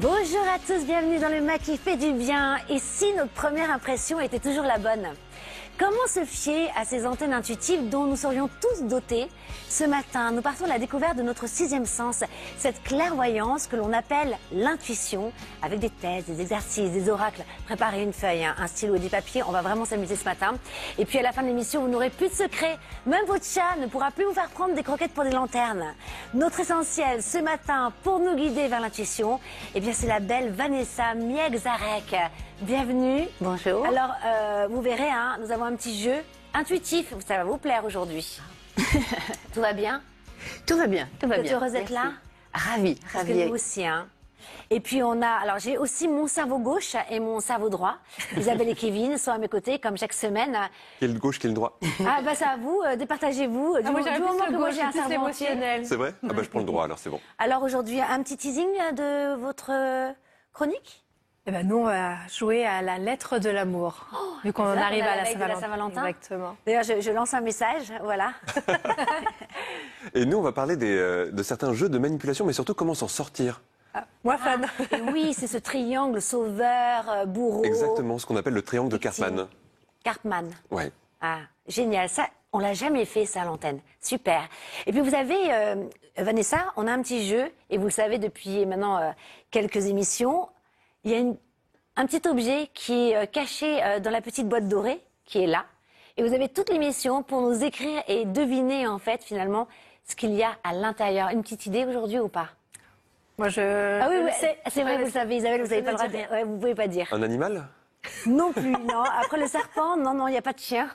Bonjour à tous, bienvenue dans le MAC qui fait du bien. Et si notre première impression était toujours la bonne? Comment se fier à ces antennes intuitives dont nous serions tous dotés? Ce matin, nous partons à la découverte de notre sixième sens, cette clairvoyance que l'on appelle l'intuition, avec des tests, des exercices, des oracles. Préparez une feuille, un stylo et des papiers, on va vraiment s'amuser ce matin. Et puis à la fin de l'émission, vous n'aurez plus de secrets. Même votre chat ne pourra plus vous faire prendre des croquettes pour des lanternes. Notre essentiel ce matin pour nous guider vers l'intuition, eh bien c'est la belle Vanessa Miegzarek. Bienvenue. Bonjour. Alors, vous verrez, hein, nous avons un petit jeu intuitif. Ça va vous plaire aujourd'hui. Tout va bien? Tout va bien, tout va bien. Vous êtes heureuse d'être là? Ravie, Parce ravie. que nous aussi, hein. Et puis on a, alors j'ai aussi mon cerveau gauche et mon cerveau droit. Isabelle et Kevin sont à mes côtés, comme chaque semaine. Qui est le gauche, qui est le droit? Ah bah c'est à vous, départagez-vous. Du moment que moi j'ai un cerveau entier. C'est vrai? Ah bah je prends le droit alors, c'est bon. Alors aujourd'hui, un petit teasing de votre chronique? Eh ben nous, on va jouer à la lettre de l'amour, vu qu'on arrive à la Saint-Valentin. Exactement. D'ailleurs, je lance un message, voilà. Et nous, on va parler de certains jeux de manipulation, mais surtout comment s'en sortir. Moi, fan. Et oui, c'est ce triangle sauveur, bourreau. Exactement, ce qu'on appelle le triangle de Karpman. Karpman. Ouais. Ah, génial. Ça, on l'a jamais fait, ça, à l'antenne. Super. Et puis, vous avez, Vanessa, on a un petit jeu, et vous le savez depuis maintenant quelques émissions. Il y a un petit objet qui est caché dans la petite boîte dorée, qui est là. Et vous avez toute l'émission pour nous écrire et deviner, en fait, finalement, ce qu'il y a à l'intérieur. Une petite idée aujourd'hui ou pas? Moi, Ah oui, c'est vrai, vous le savez, Isabelle, vous n'avez pas le droit de dire. Ouais, vous pouvez pas dire. Un animal? Non plus, non. Après le serpent, non, il n'y a pas de chien.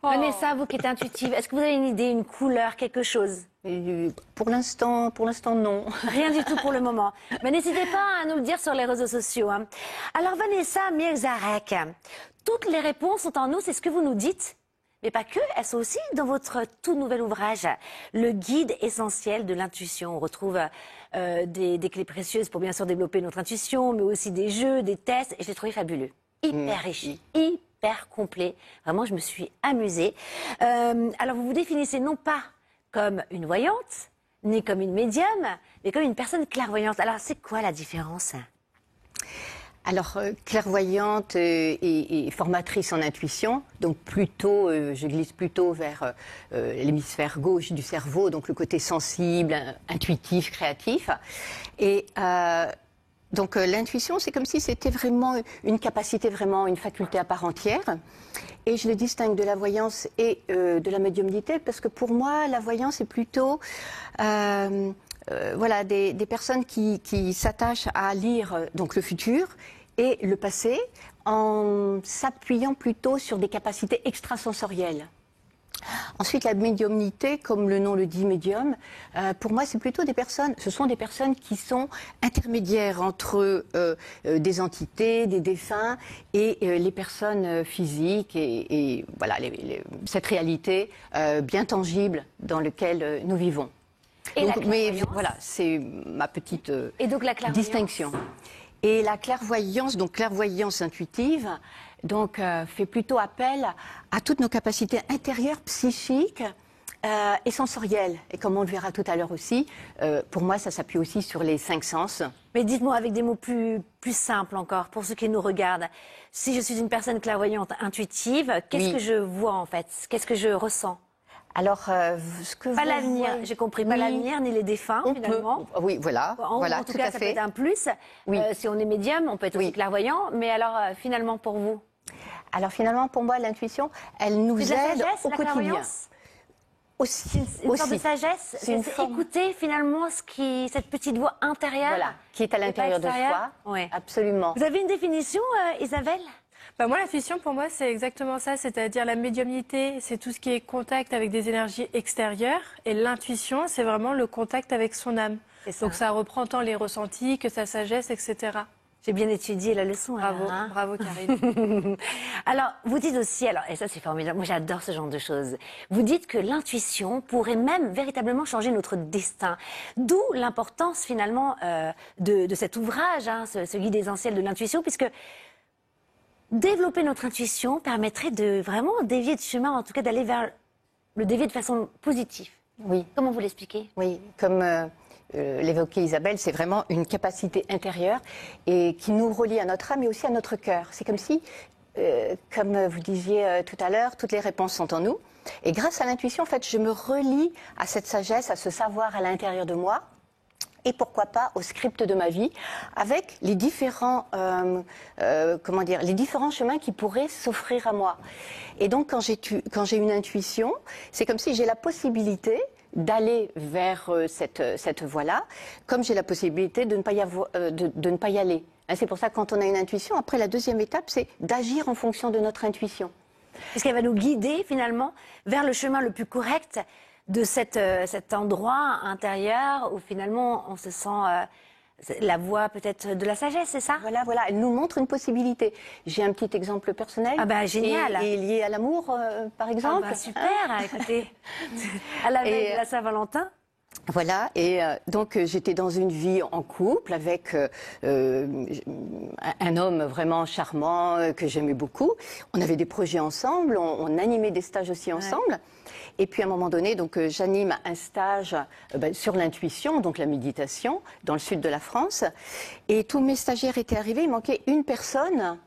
Vanessa, vous qui êtes intuitive, est-ce que vous avez une idée, une couleur, quelque chose? Pour l'instant, non. Rien du tout pour le moment. Mais n'hésitez pas à nous le dire sur les réseaux sociaux. Hein. Alors Vanessa Miegzarek, toutes les réponses sont en nous, c'est ce que vous nous dites. Mais pas que, elles sont aussi dans votre tout nouvel ouvrage, le guide essentiel de l'intuition. On retrouve des clés précieuses pour bien sûr développer notre intuition, mais aussi des jeux, des tests. Et je l'ai trouvé fabuleux. Hyper riche, hyper complet. Vraiment, je me suis amusée. Alors vous vous définissez non pas comme une voyante, ni comme une médium, mais comme une personne clairvoyante. Alors c'est quoi la différence ? Alors, clairvoyante et formatrice en intuition, donc plutôt, je glisse plutôt vers l'hémisphère gauche du cerveau, donc le côté sensible, intuitif, créatif. Et donc l'intuition, c'est comme si c'était vraiment une capacité, vraiment une faculté à part entière. Et je le distingue de la voyance et de la médiumnité, parce que pour moi, la voyance est plutôt... voilà, des personnes qui s'attachent à lire donc le futur et le passé en s'appuyant plutôt sur des capacités extrasensorielles. Ensuite, la médiumnité, comme le nom le dit, médium, pour moi, c'est plutôt des personnes, ce sont des personnes qui sont intermédiaires entre des entités, des défunts et les personnes physiques et voilà, cette réalité bien tangible dans laquelle nous vivons. Et donc, mais voilà, c'est ma petite et donc, la distinction. Et la clairvoyance, donc clairvoyance intuitive, donc fait plutôt appel à toutes nos capacités intérieures, psychiques et sensorielles. Et comme on le verra tout à l'heure aussi, pour moi, ça s'appuie aussi sur les 5 sens. Mais dites-moi avec des mots plus simples encore, pour ceux qui nous regardent. Si je suis une personne clairvoyante intuitive, qu'est-ce que je vois en fait? Qu'est-ce que je ressens? Alors, ce que pas l'avenir, j'ai compris, pas l'avenir ni les défunts finalement. Oui, voilà, voilà, en tout cas, ça peut être un plus. Oui. Si on est médium, on peut être aussi clairvoyant. Mais alors, finalement, pour vous? Alors, finalement, pour moi, l'intuition, elle nous aide au quotidien. Aussi. Une sorte de sagesse, c'est écouter finalement cette petite voix intérieure. Voilà, qui est à l'intérieur de soi. Oui. Absolument. Vous avez une définition, Isabelle? Moi, l'intuition, pour moi, c'est exactement ça. C'est-à-dire la médiumnité, c'est tout ce qui est contact avec des énergies extérieures. Et l'intuition, c'est vraiment le contact avec son âme. Donc ça reprend tant les ressentis que sa sagesse, etc. J'ai bien étudié la leçon. Bravo, hein. bravo Karine. Alors, vous dites aussi, et ça c'est formidable, moi j'adore ce genre de choses, vous dites que l'intuition pourrait même véritablement changer notre destin. D'où l'importance finalement de cet ouvrage, hein, ce guide essentiel de l'intuition, puisque développer notre intuition permettrait de vraiment dévier de chemin, en tout cas d'aller vers le dévier de façon positive. Oui. Comment vous l'expliquez? Oui, comme l'évoquait Isabelle, c'est vraiment une capacité intérieure et qui nous relie à notre âme et aussi à notre cœur. C'est comme si, comme vous disiez tout à l'heure, toutes les réponses sont en nous. Et grâce à l'intuition, en fait, je me relie à cette sagesse, à ce savoir à l'intérieur de moi. Et pourquoi pas au script de ma vie, avec les différents, les différents chemins qui pourraient s'offrir à moi. Et donc, quand j'ai une intuition, c'est comme si j'ai la possibilité d'aller vers cette voie-là, comme j'ai la possibilité de ne pas y aller. Hein, c'est pour ça que quand on a une intuition, après la deuxième étape, c'est d'agir en fonction de notre intuition. Parce qu'elle va nous guider finalement vers le chemin le plus correct de cet endroit intérieur où finalement on se sent la voie peut-être de la sagesse, c'est ça? Voilà, elle nous montre une possibilité. J'ai un petit exemple personnel. Ah bah génial. Et lié à l'amour, par exemple. Ah bah super, écoutez, à la veille de la Saint-Valentin. Voilà, et donc j'étais dans une vie en couple avec un homme vraiment charmant que j'aimais beaucoup. On avait des projets ensemble, on animait des stages aussi ensemble. Ouais. Et puis à un moment donné, donc j'anime un stage sur l'intuition, donc la méditation, dans le sud de la France. Et tous mes stagiaires étaient arrivés, il manquait une personne.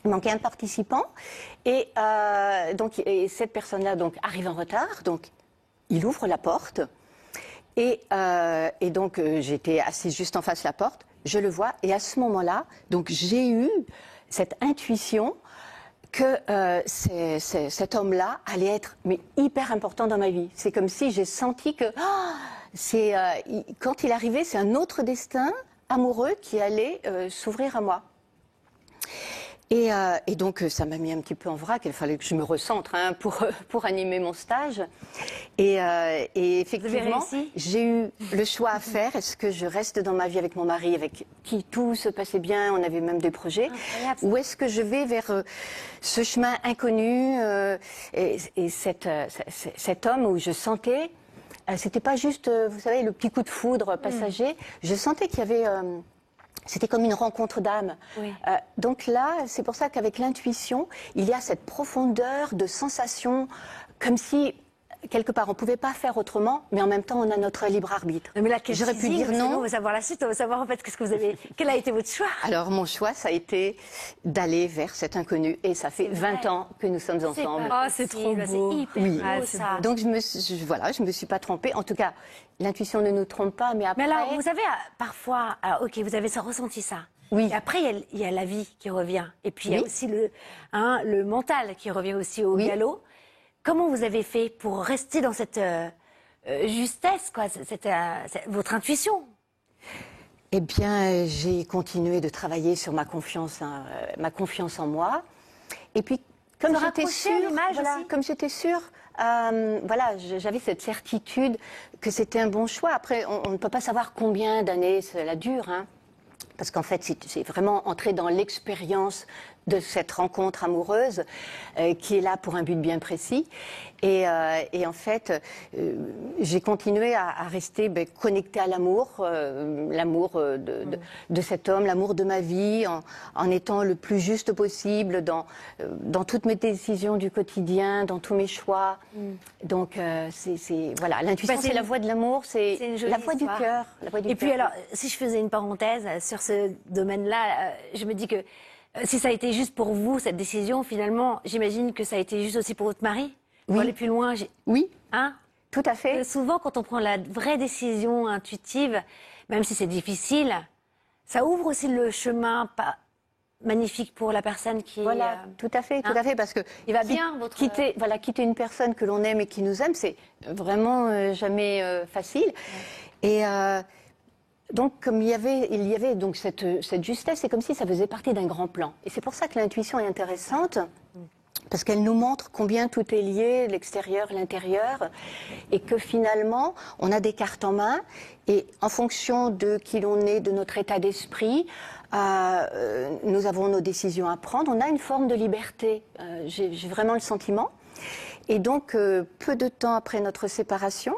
Il manquait un participant. Et cette personne-là donc arrive en retard, donc il ouvre la porte. Et donc, j'étais assise juste en face de la porte, je le vois, et à ce moment-là, donc j'ai eu cette intuition que cet homme-là allait être hyper important dans ma vie. C'est comme si j'ai senti que quand il arrivait, c'est un autre destin amoureux qui allait s'ouvrir à moi. Et donc, ça m'a mis un petit peu en vrac. Il fallait que je me recentre pour animer mon stage. Et effectivement, j'ai eu le choix à faire. Est-ce que je reste dans ma vie avec mon mari, avec qui tout se passait bien, on avait même des projets, ou est-ce que je vais vers ce chemin inconnu et cet homme où je sentais, c'était pas juste, vous savez, le petit coup de foudre passager. Je sentais qu'il y avait... C'était comme une rencontre d'âme. Oui. Donc là, c'est pour ça qu'avec l'intuition, il y a cette profondeur de sensation, comme si, quelque part, on ne pouvait pas faire autrement, mais en même temps, on a notre libre arbitre. Mais là, j'aurais pu dire non. On va savoir la suite, on va savoir en fait quel a été votre choix. Alors, mon choix, ça a été d'aller vers cet inconnu. Et ça fait 20 ans que nous sommes ensemble. C'est trop beau. C'est hyper beau, ça. Donc, je me suis pas trompée. En tout cas, l'intuition ne nous trompe pas, mais après... Mais alors, vous savez, parfois, vous avez ressenti ça. Oui. Et après, il y a la vie qui revient. Et puis, il y a aussi le mental qui revient aussi au galop. Comment vous avez fait pour rester dans cette justesse, quoi, votre intuition? Eh bien, j'ai continué de travailler sur ma confiance en moi. Et puis, comme j'étais sûre, j'avais cette certitude que c'était un bon choix. Après, on ne peut pas savoir combien d'années cela dure, hein, parce qu'en fait, c'est vraiment entrer dans l'expérience de cette rencontre amoureuse qui est là pour un but bien précis. Et en fait, j'ai continué à rester connectée à l'amour, l'amour de cet homme, l'amour de ma vie, en étant le plus juste possible dans toutes mes décisions du quotidien, dans tous mes choix. Donc, l'intuition, c'est la voie de l'amour, c'est la voie du cœur. Et puis alors, si je faisais une parenthèse sur ce domaine-là, je me dis que si ça a été juste pour vous, cette décision, finalement, j'imagine que ça a été juste aussi pour votre mari. Pour aller plus loin. Oui, hein, tout à fait. Souvent, quand on prend la vraie décision intuitive, même si c'est difficile, ça ouvre aussi le chemin magnifique pour la personne qui... Voilà, tout à fait, parce que il va bien, quitter une personne que l'on aime et qui nous aime, c'est vraiment jamais facile. Ouais. Et... donc, comme il y avait donc cette justesse, c'est comme si ça faisait partie d'un grand plan. Et c'est pour ça que l'intuition est intéressante, parce qu'elle nous montre combien tout est lié, l'extérieur, l'intérieur, et que finalement, on a des cartes en main, et en fonction de qui l'on est, de notre état d'esprit, nous avons nos décisions à prendre. On a une forme de liberté, j'ai vraiment le sentiment. Et donc, peu de temps après notre séparation,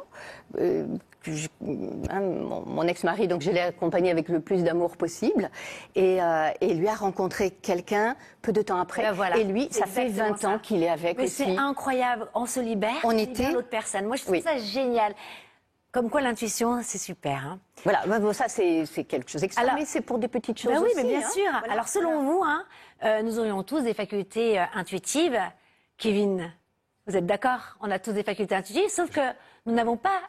mon ex-mari, donc je l'ai accompagné avec le plus d'amour possible, et lui a rencontré quelqu'un peu de temps après. Et lui, ça fait 20 ans qu'il est avec aussi. Mais c'est incroyable, on se libère, on était l'autre personne. Moi, je trouve ça génial. Comme quoi l'intuition, c'est super. Hein. Voilà, bon, ça c'est quelque chose d'extra, mais c'est pour des petites choses oui, aussi. mais bien hein. sûr. Voilà, Alors selon vous, hein, nous aurions tous des facultés intuitives. Kevin, vous êtes d'accord? On a tous des facultés intuitives, sauf que nous n'avons pas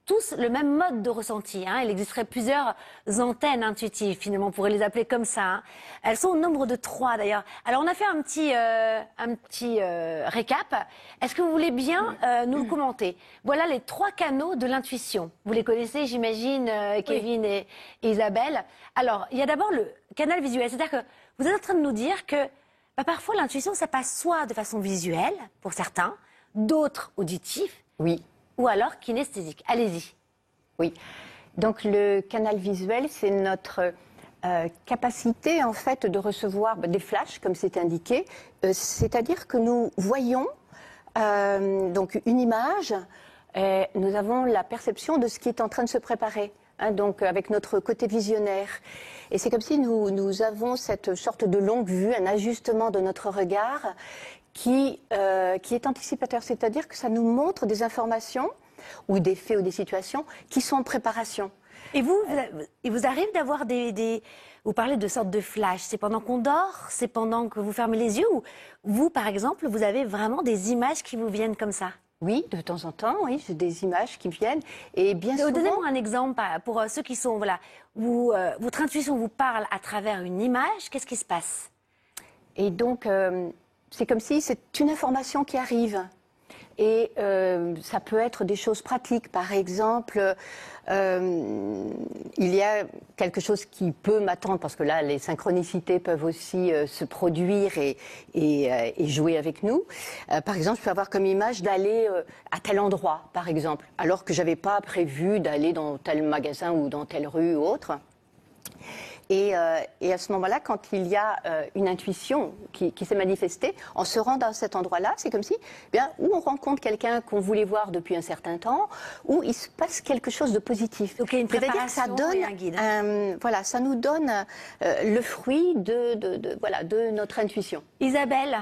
tous le même mode de ressenti. Hein. Il existerait plusieurs antennes intuitives, finalement, on pourrait les appeler comme ça. Hein. Elles sont au nombre de 3 d'ailleurs. Alors on a fait un petit récap. Est-ce que vous voulez bien nous le commenter? Voilà les 3 canaux de l'intuition. Vous les connaissez, j'imagine, Kevin et Isabelle. Alors, il y a d'abord le canal visuel. C'est-à-dire que vous êtes en train de nous dire que parfois l'intuition, ça passe soit de façon visuelle, pour certains, d'autres auditifs. Oui. Ou alors kinesthésique. Allez-y. Oui. Donc le canal visuel, c'est notre capacité en fait de recevoir des flashs, comme c'est indiqué. C'est-à-dire que nous voyons donc une image, nous avons la perception de ce qui est en train de se préparer. Hein, donc avec notre côté visionnaire. Et c'est comme si nous avons cette sorte de longue vue, un ajustement de notre regard qui est anticipateur, c'est-à-dire que ça nous montre des informations ou des faits ou des situations qui sont en préparation. Et il vous arrive d'avoir vous parlez de sortes de flash, c'est pendant qu'on dort, c'est pendant que vous fermez les yeux, ou vous, par exemple, vous avez vraiment des images qui vous viennent comme ça? Oui, de temps en temps, oui, j'ai des images qui viennent. Et bien souvent... Donnez-moi un exemple pour ceux qui sont, voilà, votre intuition vous parle à travers une image, qu'est-ce qui se passe? Et donc, c'est comme si c'est une information qui arrive. Et ça peut être des choses pratiques. Par exemple, il y a quelque chose qui peut m'attendre, parce que là, les synchronicités peuvent aussi se produire et jouer avec nous. Par exemple, je peux avoir comme image d'aller à tel endroit, par exemple, alors que je n'avais pas prévu d'aller dans tel magasin ou dans telle rue ou autre. Et à ce moment-là, quand il y a une intuition qui s'est manifestée, en se rendant à cet endroit-là, c'est comme si, où on rencontre quelqu'un qu'on voulait voir depuis un certain temps, où il se passe quelque chose de positif. Donc il y a une préparation, ça donne, et un guide. voilà, ça nous donne le fruit de notre intuition. Isabelle,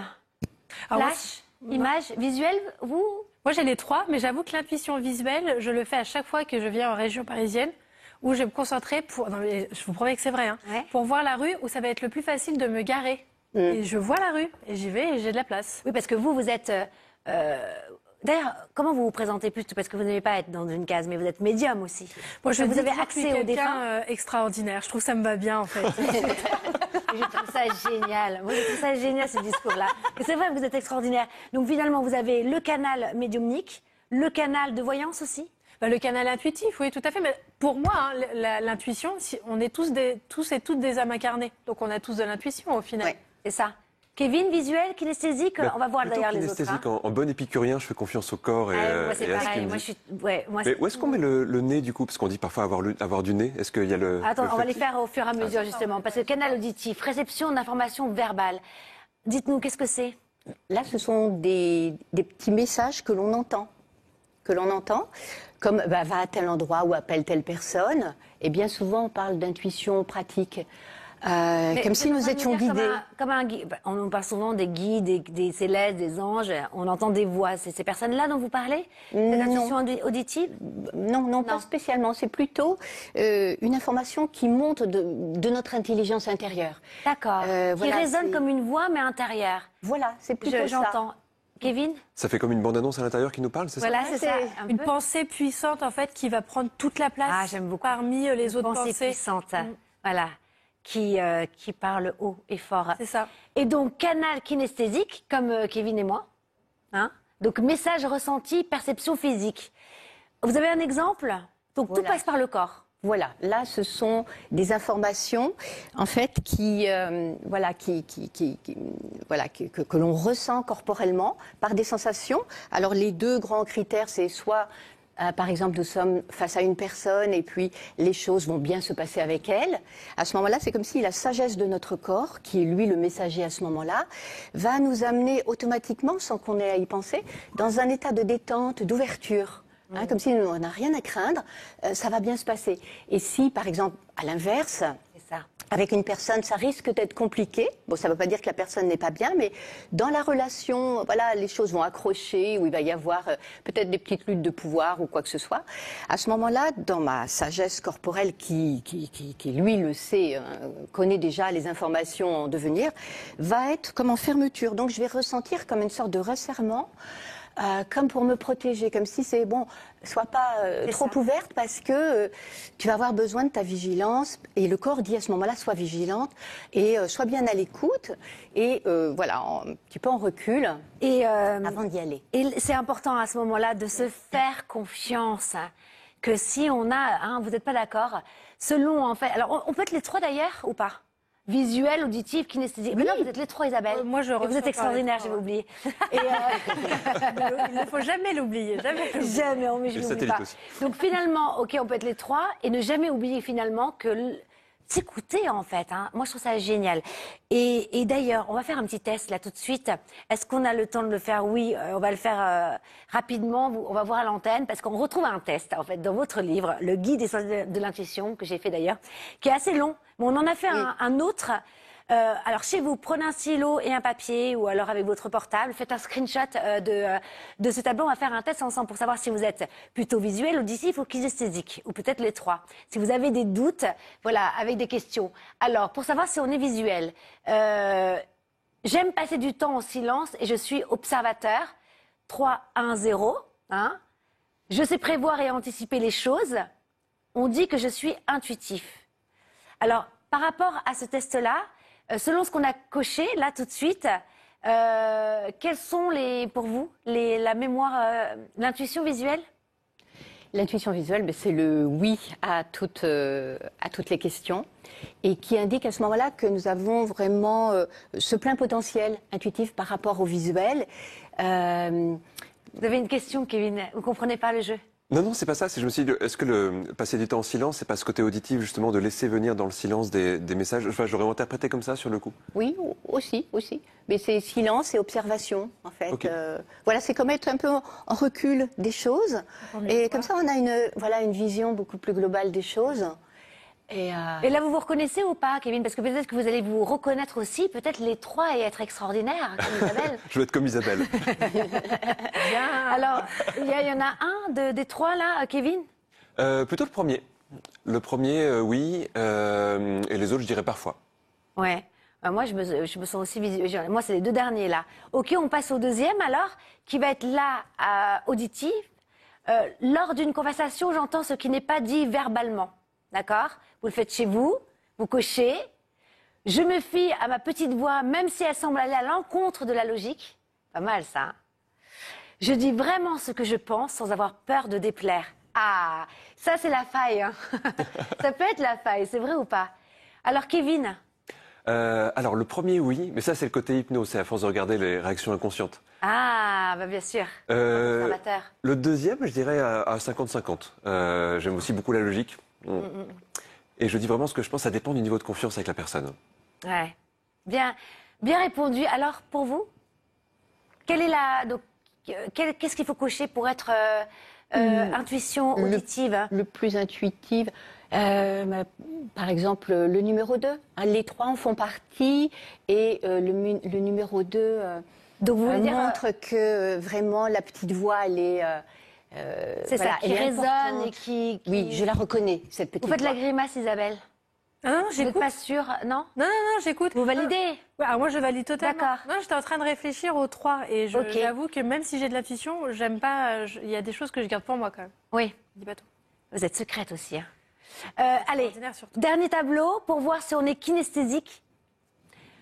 flash, image, visuel, vous? Moi j'ai les 3, mais j'avoue que l'intuition visuelle, je le fais à chaque fois que je viens en région parisienne, où je vais me concentrer je vous promets que c'est vrai, hein, pour voir la rue où ça va être le plus facile de me garer. Et je vois la rue, et j'y vais, et j'ai de la place. Oui, parce que vous êtes... D'ailleurs, comment vous vous présentez plus? Parce que vous n'allez pas être dans une case, mais vous êtes médium aussi. Bon, vous avez accès au défunt extraordinaire. Je trouve que ça me va bien, en fait. Je trouve ça génial. Moi, je trouve ça génial, ce discours-là. Et c'est vrai que vous êtes extraordinaire. Donc, finalement, vous avez le canal médiumnique, le canal de voyance aussi. Le canal intuitif, oui, tout à fait. Mais pour moi, hein, l'intuition, on est tous et toutes des âmes incarnées. Donc, on a tous de l'intuition, au final. Oui, c'est ça. Kevin, visuel, kinesthésique, on va voir d'ailleurs les autres. Kinesthésique, en bon épicurien, je fais confiance au corps et, moi, c'est et à ce pareil. qu'il me Moi, dit. Mais où est-ce qu'on met le nez, du coup? Parce qu'on dit parfois avoir du nez. Est-ce qu'il y a le... Attends, on va les faire au fur et à mesure, justement. Parce que canal auditif, réception d'informations verbales. Dites-nous, qu'est-ce que c'est? Là, ce sont des petits messages que l'on entend. Comme va à tel endroit ou appelle telle personne. Et bien souvent, on parle d'intuition pratique. Comme si nous étions guidés. Comme un guide. On nous parle souvent des guides, des célestes, des anges. On entend des voix. C'est ces personnes-là dont vous parlez? Cette intuition auditive? Non, pas spécialement. C'est plutôt une information qui monte de notre intelligence intérieure. D'accord. Qui résonne comme une voix, mais intérieure. Voilà, c'est plutôt ça. J'entends. Kevin? Ça fait comme une bande-annonce à l'intérieur qui nous parle, c'est ça? Voilà, c'est ça. Une pensée puissante, en fait, qui va prendre toute la place. J'aime beaucoup. Parmi les autres pensées. Puissante. Voilà. Qui parle haut et fort. C'est ça. Et donc, canal kinesthésique, comme Kevin et moi. Hein? Donc, message ressenti, perception physique. Vous avez un exemple? Donc, tout passe par le corps. Voilà, là, ce sont des informations, en fait, que l'on ressent corporellement par des sensations. Alors, les 2 grands critères, c'est soit, par exemple, nous sommes face à une personne et puis les choses vont bien se passer avec elle. À ce moment-là, c'est comme si la sagesse de notre corps, qui est lui le messager à ce moment-là, va nous amener automatiquement, sans qu'on ait à y penser, dans un état de détente, d'ouverture. Comme si on n'a rien à craindre, ça va bien se passer. Et si, par exemple, à l'inverse, avec une personne, ça risque d'être compliqué. Bon, ça ne veut pas dire que la personne n'est pas bien, mais dans la relation, voilà, les choses vont accrocher, où il va y avoir peut-être des petites luttes de pouvoir ou quoi que ce soit. À ce moment-là, dans ma sagesse corporelle, qui lui le sait, connaît déjà les informations en devenir, va être comme en fermeture. Donc, je vais ressentir comme une sorte de resserrement. Comme pour me protéger, comme si c'est bon, sois pas trop ouverte parce que tu vas avoir besoin de ta vigilance. Et le corps dit à ce moment-là, sois vigilante et sois bien à l'écoute. Et voilà, un petit peu en recul avant d'y aller. Et c'est important à ce moment-là de se faire confiance. Que si on a, vous n'êtes pas d'accord, selon en fait, alors on peut être les trois d'ailleurs ou pas? Visuel, auditif, kinesthésique. Mais non, vous êtes les trois, Isabelle. Moi, je et vous êtes extraordinaire, trois, j'avais oublié. Et il ne faut jamais l'oublier, jamais. Jamais, je l'oublie pas. Aussi. Donc finalement, ok, on peut être les trois et ne jamais oublier finalement que s'écouter en fait. Moi, je trouve ça génial. Et d'ailleurs, on va faire un petit test là tout de suite. Est-ce qu'on a le temps de le faire? Oui, on va le faire rapidement. On va voir à l'antenne parce qu'on retrouve un test en fait dans votre livre, le guide des sens de l'intuition que j'ai fait d'ailleurs, qui est assez long. Bon, on en a fait un autre. Alors chez vous, prenez un stylo et un papier ou alors avec votre portable, faites un screenshot de ce tableau. On va faire un test ensemble pour savoir si vous êtes plutôt visuel, auditif ou kinesthésique, ou peut-être les trois. Si vous avez des doutes, voilà, avec des questions. Alors, pour savoir si on est visuel, j'aime passer du temps en silence et je suis observateur. 3, 1, 0. Je sais prévoir et anticiper les choses. On dit que je suis intuitif. Alors, par rapport à ce test-là, selon ce qu'on a coché, là, tout de suite, quelles sont, pour vous, la mémoire, l'intuition visuelle? L'intuition visuelle, c'est le oui à toutes les questions et qui indique à ce moment-là que nous avons vraiment ce plein potentiel intuitif par rapport au visuel. Vous avez une question, Kevin? Vous ne comprenez pas le jeu? Non, c'est pas ça. Je me suis dit, est-ce que le passer du temps en silence, c'est pas ce côté auditif, justement, de laisser venir dans le silence des messages? Enfin, j'aurais interprété comme ça sur le coup. Oui, aussi. Mais c'est silence et observation, en fait. Okay. Voilà, c'est comme être un peu en recul des choses. Et comme ça, on a une vision beaucoup plus globale des choses. Et là, vous vous reconnaissez ou pas, Kevin? Parce que peut-être que vous allez vous reconnaître aussi, peut-être les trois, et être extraordinaire, comme Isabelle. Je veux être comme Isabelle. Bien. Alors, il y en a un des trois, là, Kevin? Plutôt le premier. Le premier, oui. Et les autres, je dirais parfois. Ouais. Moi, je me sens aussi visuelle. Moi, c'est les deux derniers, là. Ok, on passe au deuxième, alors, qui va être là, auditif. Lors d'une conversation, j'entends ce qui n'est pas dit verbalement. D'accord? Vous le faites chez vous, vous cochez. Je me fie à ma petite voix, même si elle semble aller à l'encontre de la logique. Pas mal, ça. Je dis vraiment ce que je pense sans avoir peur de déplaire. Ah, ça, c'est la faille. Ça peut être la faille, c'est vrai ou pas? Alors, Kevin? Alors, le premier, oui. Mais ça, c'est le côté hypnose. C'est à force de regarder les réactions inconscientes. Ah, bah bien sûr. Observateur. Le deuxième, je dirais à 50-50. J'aime aussi beaucoup la logique. Et je dis vraiment ce que je pense, ça dépend du niveau de confiance avec la personne. Ouais. Bien répondu. Alors, pour vous, quelle est qu'est-ce qu'il faut cocher pour être intuition auditive? Le plus intuitive, par exemple, le numéro 2. Les trois en font partie et le numéro 2 donc vous voulez dire, montre que vraiment la petite voix, elle est... c'est ça, qui résonne et qui... Oui, je la reconnais, cette petite voix. Vous faites la grimace, Isabelle? Non, Vous n'êtes pas sûre, non? Non, j'écoute. Vous validez? Ouais, alors moi, je valide totalement. D'accord. Non, j'étais en train de réfléchir aux trois et j'avoue que même si j'ai de l'intuition, j'aime pas. Il y a des choses que je garde pour moi quand même. Oui. Je dis pas tout. Vous êtes secrète aussi. Allez, surtout. dernier tableau pour voir si on est kinesthésique.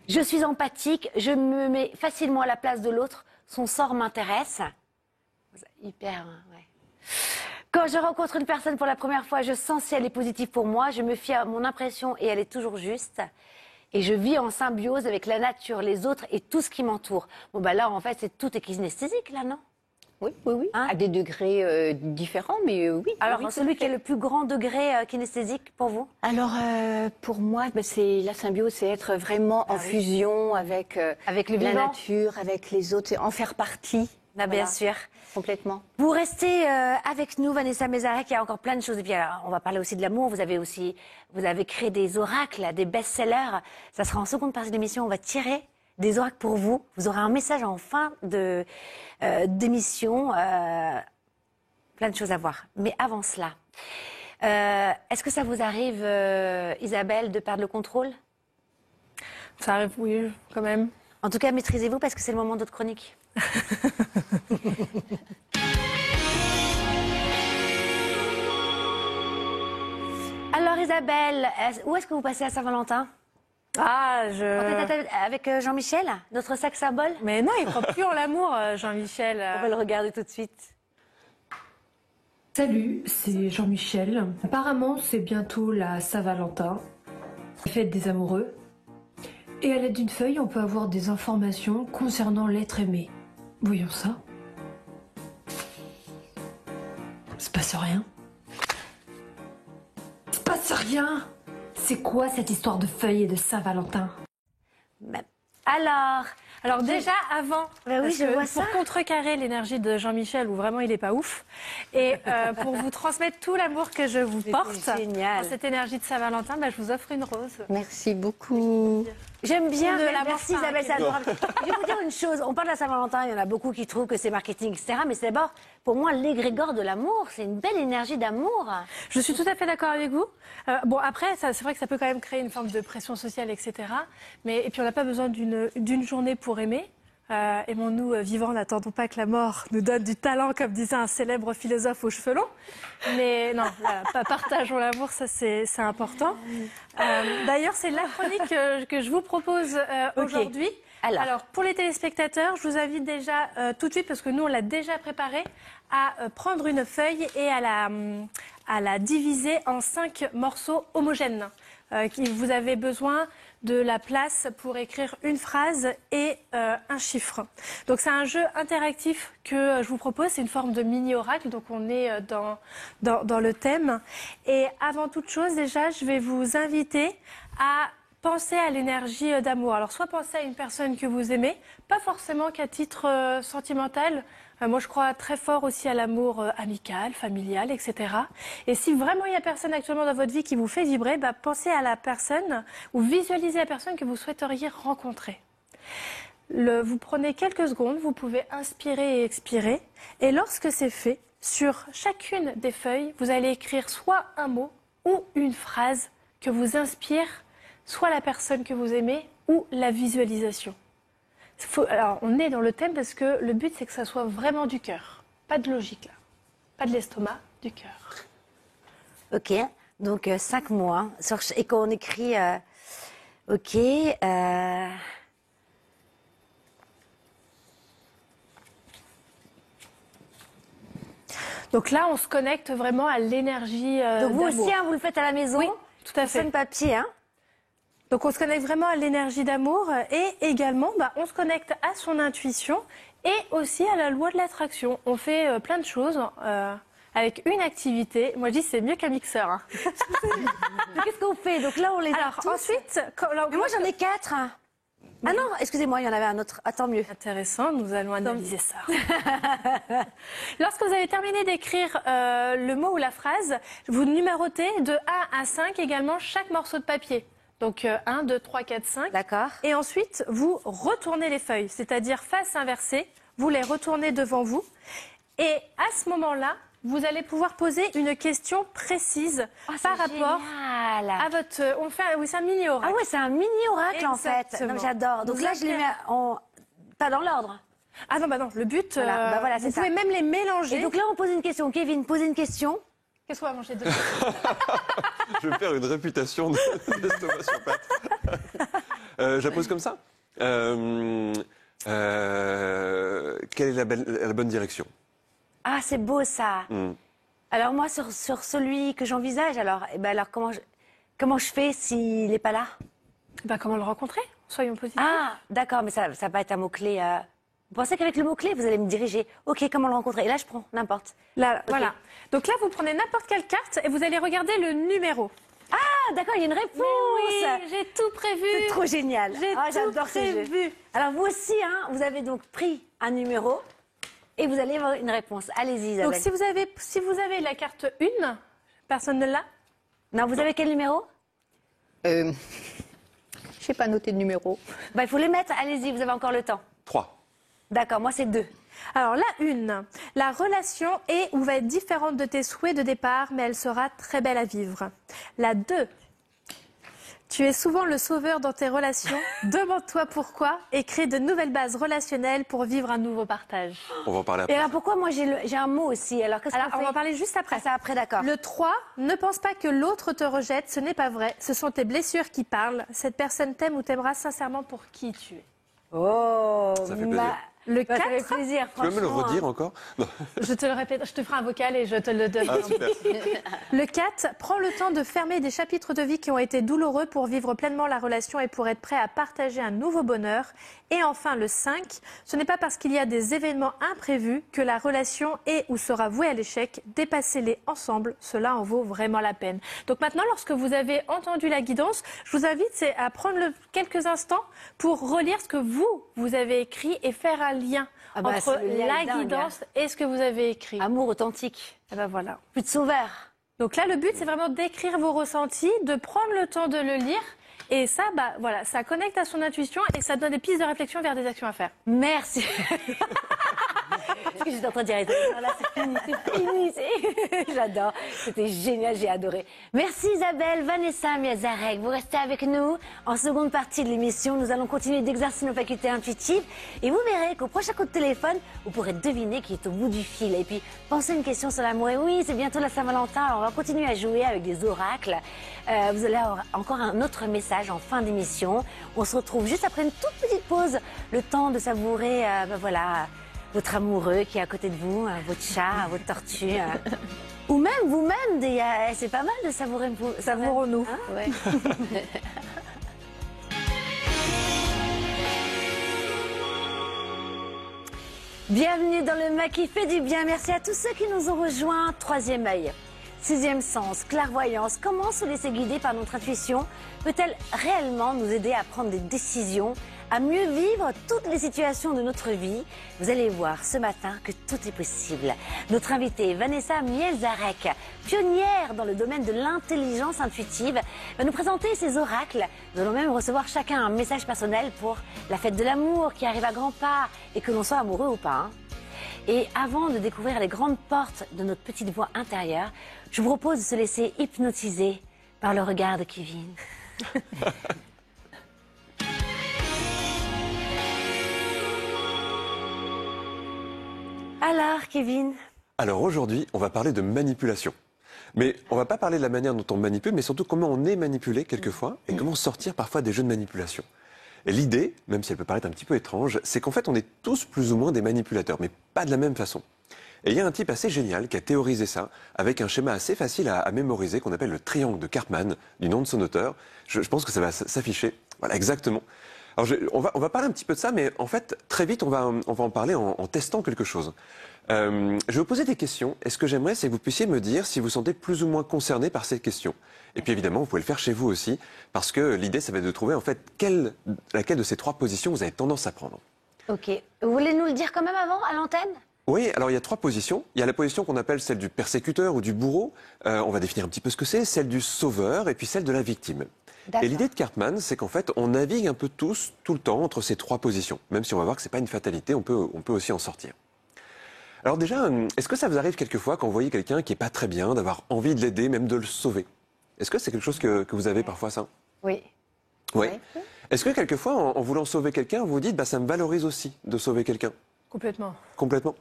Je suis empathique, je me mets facilement à la place de l'autre, son sort m'intéresse. Hyper, ouais. Quand je rencontre une personne pour la première fois, je sens si elle est positive pour moi, je me fie à mon impression et elle est toujours juste. Et je vis en symbiose avec la nature, les autres et tout ce qui m'entoure. Bon, bah là, en fait, tout est kinesthésique, là, non? Oui. Hein? À des degrés différents, mais oui. Alors, oui, celui qui est le plus grand degré kinesthésique pour vous? Alors, pour moi, c'est la symbiose, c'est être vraiment en fusion avec le la vivant. nature, avec les autres, c'est en faire partie. Ah, bien sûr. Complètement. Vous restez avec nous, Vanessa Mézarek. Il y a encore plein de choses. Et puis, alors, on va parler aussi de l'amour. Vous avez créé des oracles, des best-sellers. Ça sera en seconde partie de l'émission. On va tirer des oracles pour vous. Vous aurez un message en fin d'émission. Plein de choses à voir. Mais avant cela, est-ce que ça vous arrive, Isabelle, de perdre le contrôle? Ça arrive, oui, quand même. En tout cas, maîtrisez-vous parce que c'est le moment de votre chronique. Alors Isabelle, où est-ce que vous passez à Saint-Valentin? Avec Jean-Michel, notre sexe symbole? Mais non, il croit plus en l'amour, Jean-Michel. On va le regarder tout de suite. Salut, c'est Jean-Michel. Apparemment, c'est bientôt la Saint-Valentin, la fête des amoureux. Et à l'aide d'une feuille, on peut avoir des informations concernant l'être aimé. Voyons ça. Il se passe rien. Il se passe rien. C'est quoi cette histoire de feuilles et de Saint-Valentin? Alors déjà, avant, Ben oui, parce je que vois ça. pour contrecarrer l'énergie de Jean-Michel, où vraiment il est pas ouf, et pour vous transmettre tout l'amour que je vous porte, génial. en cette énergie de Saint-Valentin, je vous offre une rose. Merci beaucoup. J'aime bien. De la Merci morphine, Isabelle, c'est adorable. Je vais vous dire une chose. On parle de la Saint-Valentin, il y en a beaucoup qui trouvent que c'est marketing, etc. Mais c'est d'abord, pour moi, l'égrégore de l'amour. C'est une belle énergie d'amour. Je suis tout à fait d'accord avec vous. Bon, après, c'est vrai que ça peut quand même créer une forme de pression sociale, etc. Et puis, on n'a pas besoin d'une journée pour aimer. Aimons-nous vivants, n'attendons pas que la mort nous donne du talent, comme disait un célèbre philosophe aux cheveux longs. Mais non, voilà, partageons l'amour, ça c'est important. D'ailleurs, c'est la chronique que je vous propose aujourd'hui. Alors, pour les téléspectateurs, je vous invite déjà tout de suite, parce que nous, on l'a déjà préparé, à prendre une feuille et à la diviser en 5 morceaux homogènes. Vous avez besoin de la place pour écrire une phrase et un chiffre. Donc c'est un jeu interactif que je vous propose, c'est une forme de mini-oracle, donc on est dans le thème. Et avant toute chose, déjà, je vais vous inviter à penser à l'énergie d'amour. Alors soit penser à une personne que vous aimez, pas forcément qu'à titre sentimental. Moi, je crois très fort aussi à l'amour amical, familial, etc. Et si vraiment il n'y a personne actuellement dans votre vie qui vous fait vibrer, pensez à la personne ou visualisez la personne que vous souhaiteriez rencontrer. Vous prenez quelques secondes, vous pouvez inspirer et expirer. Et lorsque c'est fait, sur chacune des feuilles, vous allez écrire soit un mot ou une phrase que vous inspire, soit la personne que vous aimez ou la visualisation. Alors, on est dans le thème parce que le but, c'est que ça soit vraiment du cœur. Pas de logique, là. Pas de l'estomac, du cœur. Ok, donc 5 mots. Hein, et qu'on écrit... ok. Donc là, on se connecte vraiment à l'énergie donc vous d'amour. aussi, hein, vous le faites à la maison? Oui, tout à fait. Sur papier, hein? Donc on se connecte vraiment à l'énergie d'amour et également on se connecte à son intuition et aussi à la loi de l'attraction. On fait plein de choses avec une activité. Moi je dis c'est mieux qu'un mixeur. Hein. Qu'est-ce qu'on fait? Donc là on les a tous. Ensuite... Mais moi j'en ai 4. Ah non, excusez-moi, il y en avait un autre. Ah, tant mieux. Intéressant, nous allons analyser ça. Lorsque vous avez terminé d'écrire le mot ou la phrase, vous numérotez de 1 à 5 également chaque morceau de papier. Donc 1, 2, 3, 4, 5. D'accord. Et ensuite, vous retournez les feuilles, c'est-à-dire face inversée. Vous les retournez devant vous. Et à ce moment-là, vous allez pouvoir poser une question précise par rapport à votre... Oui, c'est un mini-oracle. Ah ouais, c'est un mini-oracle en fait. Non, j'adore. Donc là, je les mets pas dans l'ordre. Ah non, non, le but, voilà, vous pouvez même les mélanger. Et donc là, on pose une question. Kevin, posez une question. Qu'est-ce qu'on va manger demain? Je vais faire une réputation d'estomac sur pattes. Je la pose comme ça. Quelle est la bonne direction? Ah, c'est beau ça. Alors moi, sur celui que j'envisage, alors comment je fais s'il n'est pas là? Comment le rencontrer? Soyons positifs. Ah, d'accord, mais ça va être un mot-clé. Vous pensez qu'avec le mot-clé, vous allez me diriger. Ok, comment le rencontrer? Et là, je prends n'importe. Là, Okay. Voilà. Donc là, vous prenez n'importe quelle carte et vous allez regarder le numéro. Ah, d'accord, il y a une réponse. Oui, j'ai tout prévu. C'est trop génial. J'ai tout j'adore ce jeu. prévu. Alors vous aussi, hein, vous avez donc pris un numéro Et vous allez avoir une réponse. Allez-y, Isabelle. Donc si vous avez la carte 1, personne ne l'a? Non, vous avez quel numéro? Je n'ai pas noté de numéro. Bah, il faut les mettre. Allez-y, vous avez encore le temps. 3. D'accord, moi c'est 2. Alors la 1, la relation est ou va être différente de tes souhaits de départ, mais elle sera très belle à vivre. La 2, tu es souvent le sauveur dans tes relations. Demande-toi pourquoi et crée de nouvelles bases relationnelles pour vivre un nouveau partage. On va en parler Et après. alors pourquoi moi j'ai un mot aussi? Alors, qu'est-ce qu'on On fait? va en parler juste après. Ah, ça après, d'accord. Le 3, ne pense pas que l'autre te rejette, ce n'est pas vrai. Ce sont tes blessures qui parlent. Cette personne t'aime ou t'aimera sincèrement pour qui tu es. Oh, Ça fait plaisir. Le Ça fait 4, plaisir, Tu peux me le franchement, redire hein. encore? Non. je te le répète, je te ferai un vocal et je te le donne. Ah, super. Le 4, prends le temps de fermer des chapitres de vie qui ont été douloureux pour vivre pleinement la relation et pour être prêt à partager un nouveau bonheur. Et enfin, le 5, ce n'est pas parce qu'il y a des événements imprévus que la relation est ou sera vouée à l'échec. Dépassez-les ensemble, cela en vaut vraiment la peine. Donc maintenant, lorsque vous avez entendu la guidance, je vous invite à prendre quelques instants pour relire ce que vous avez écrit et faire un lien Ah bah, entre c'est le lien est la dingue, guidance et ce que vous avez écrit. Amour authentique. Et ben voilà. Plus de sauveur. Donc là, le but, c'est vraiment d'écrire vos ressentis, de prendre le temps de le lire. Et ça, voilà, ça connecte à son intuition et ça donne des pistes de réflexion vers des actions à faire. Merci. Ce que j'étais en train de dire, là, c'est fini, J'adore. C'était génial, j'ai adoré. Merci Isabelle, Vanessa, Miazarek. Vous restez avec nous. En seconde partie de l'émission, nous allons continuer d'exercer nos facultés intuitives. Et vous verrez qu'au prochain coup de téléphone, vous pourrez deviner qui est au bout du fil. Et puis, pensez une question sur l'amour. Et oui, c'est bientôt la Saint-Valentin. Alors, on va continuer à jouer avec des oracles. Vous allez avoir encore un autre message en fin d'émission. On se retrouve juste après une toute petite pause. Le temps de savourer, voilà, votre amoureux qui est à côté de vous, votre chat, votre tortue. Ou même vous-même. C'est pas mal de savourer. Savourons-nous. Hein? Ouais. Bienvenue dans le MAC qui fait du bien. Merci à tous ceux qui nous ont rejoints. Troisième œil, sixième sens, clairvoyance. Comment se laisser guider par notre intuition peut-elle réellement nous aider à prendre des décisions, à mieux vivre toutes les situations de notre vie? Vous allez voir ce matin que tout est possible. Notre invitée, Vanessa Mielzarek, pionnière dans le domaine de l'intelligence intuitive, va nous présenter ses oracles. Nous allons même recevoir chacun un message personnel pour la fête de l'amour qui arrive à grands pas, et que l'on soit amoureux ou pas. Et avant de découvrir les grandes portes de notre petite voix intérieure, je vous propose de se laisser hypnotiser par le regard de Kevin. Alors, Kevin? Alors aujourd'hui, on va parler de manipulation. Mais on va pas parler de la manière dont on manipule, mais surtout comment on est manipulé quelquefois et comment sortir parfois des jeux de manipulation. Et l'idée, même si elle peut paraître un petit peu étrange, c'est qu'en fait on est tous plus ou moins des manipulateurs, mais pas de la même façon. Et il y a un type assez génial qui a théorisé ça avec un schéma assez facile à mémoriser qu'on appelle le triangle de Karpman, du nom de son auteur. Je pense que ça va s'afficher. Voilà, exactement. Alors on va parler un petit peu de ça, mais en fait très vite on va en parler en testant quelque chose. Je vais vous poser des questions et ce que j'aimerais c'est que vous puissiez me dire si vous sentez plus ou moins concerné par ces questions. Et puis évidemment vous pouvez le faire chez vous aussi parce que l'idée ça va être de trouver en fait laquelle de ces trois positions vous avez tendance à prendre. Ok. Vous voulez nous le dire quand même avant, à l'antenne? Oui, alors il y a trois positions. Il y a la position qu'on appelle celle du persécuteur ou du bourreau. On va définir un petit peu ce que c'est, celle du sauveur et puis celle de la victime. Et l'idée de Karpman, c'est qu'en fait, on navigue un peu tous, tout le temps, entre ces trois positions. Même si on va voir que c'est pas une fatalité, on peut aussi en sortir. Alors déjà, est-ce que ça vous arrive quelquefois quand vous voyez quelqu'un qui est pas très bien, d'avoir envie de l'aider, même de le sauver? Est-ce que c'est quelque chose que vous avez parfois ça? Oui. Oui. Est-ce que quelquefois, en voulant sauver quelqu'un, vous vous dites, bah ça me valorise aussi de sauver quelqu'un? Complètement. Complètement.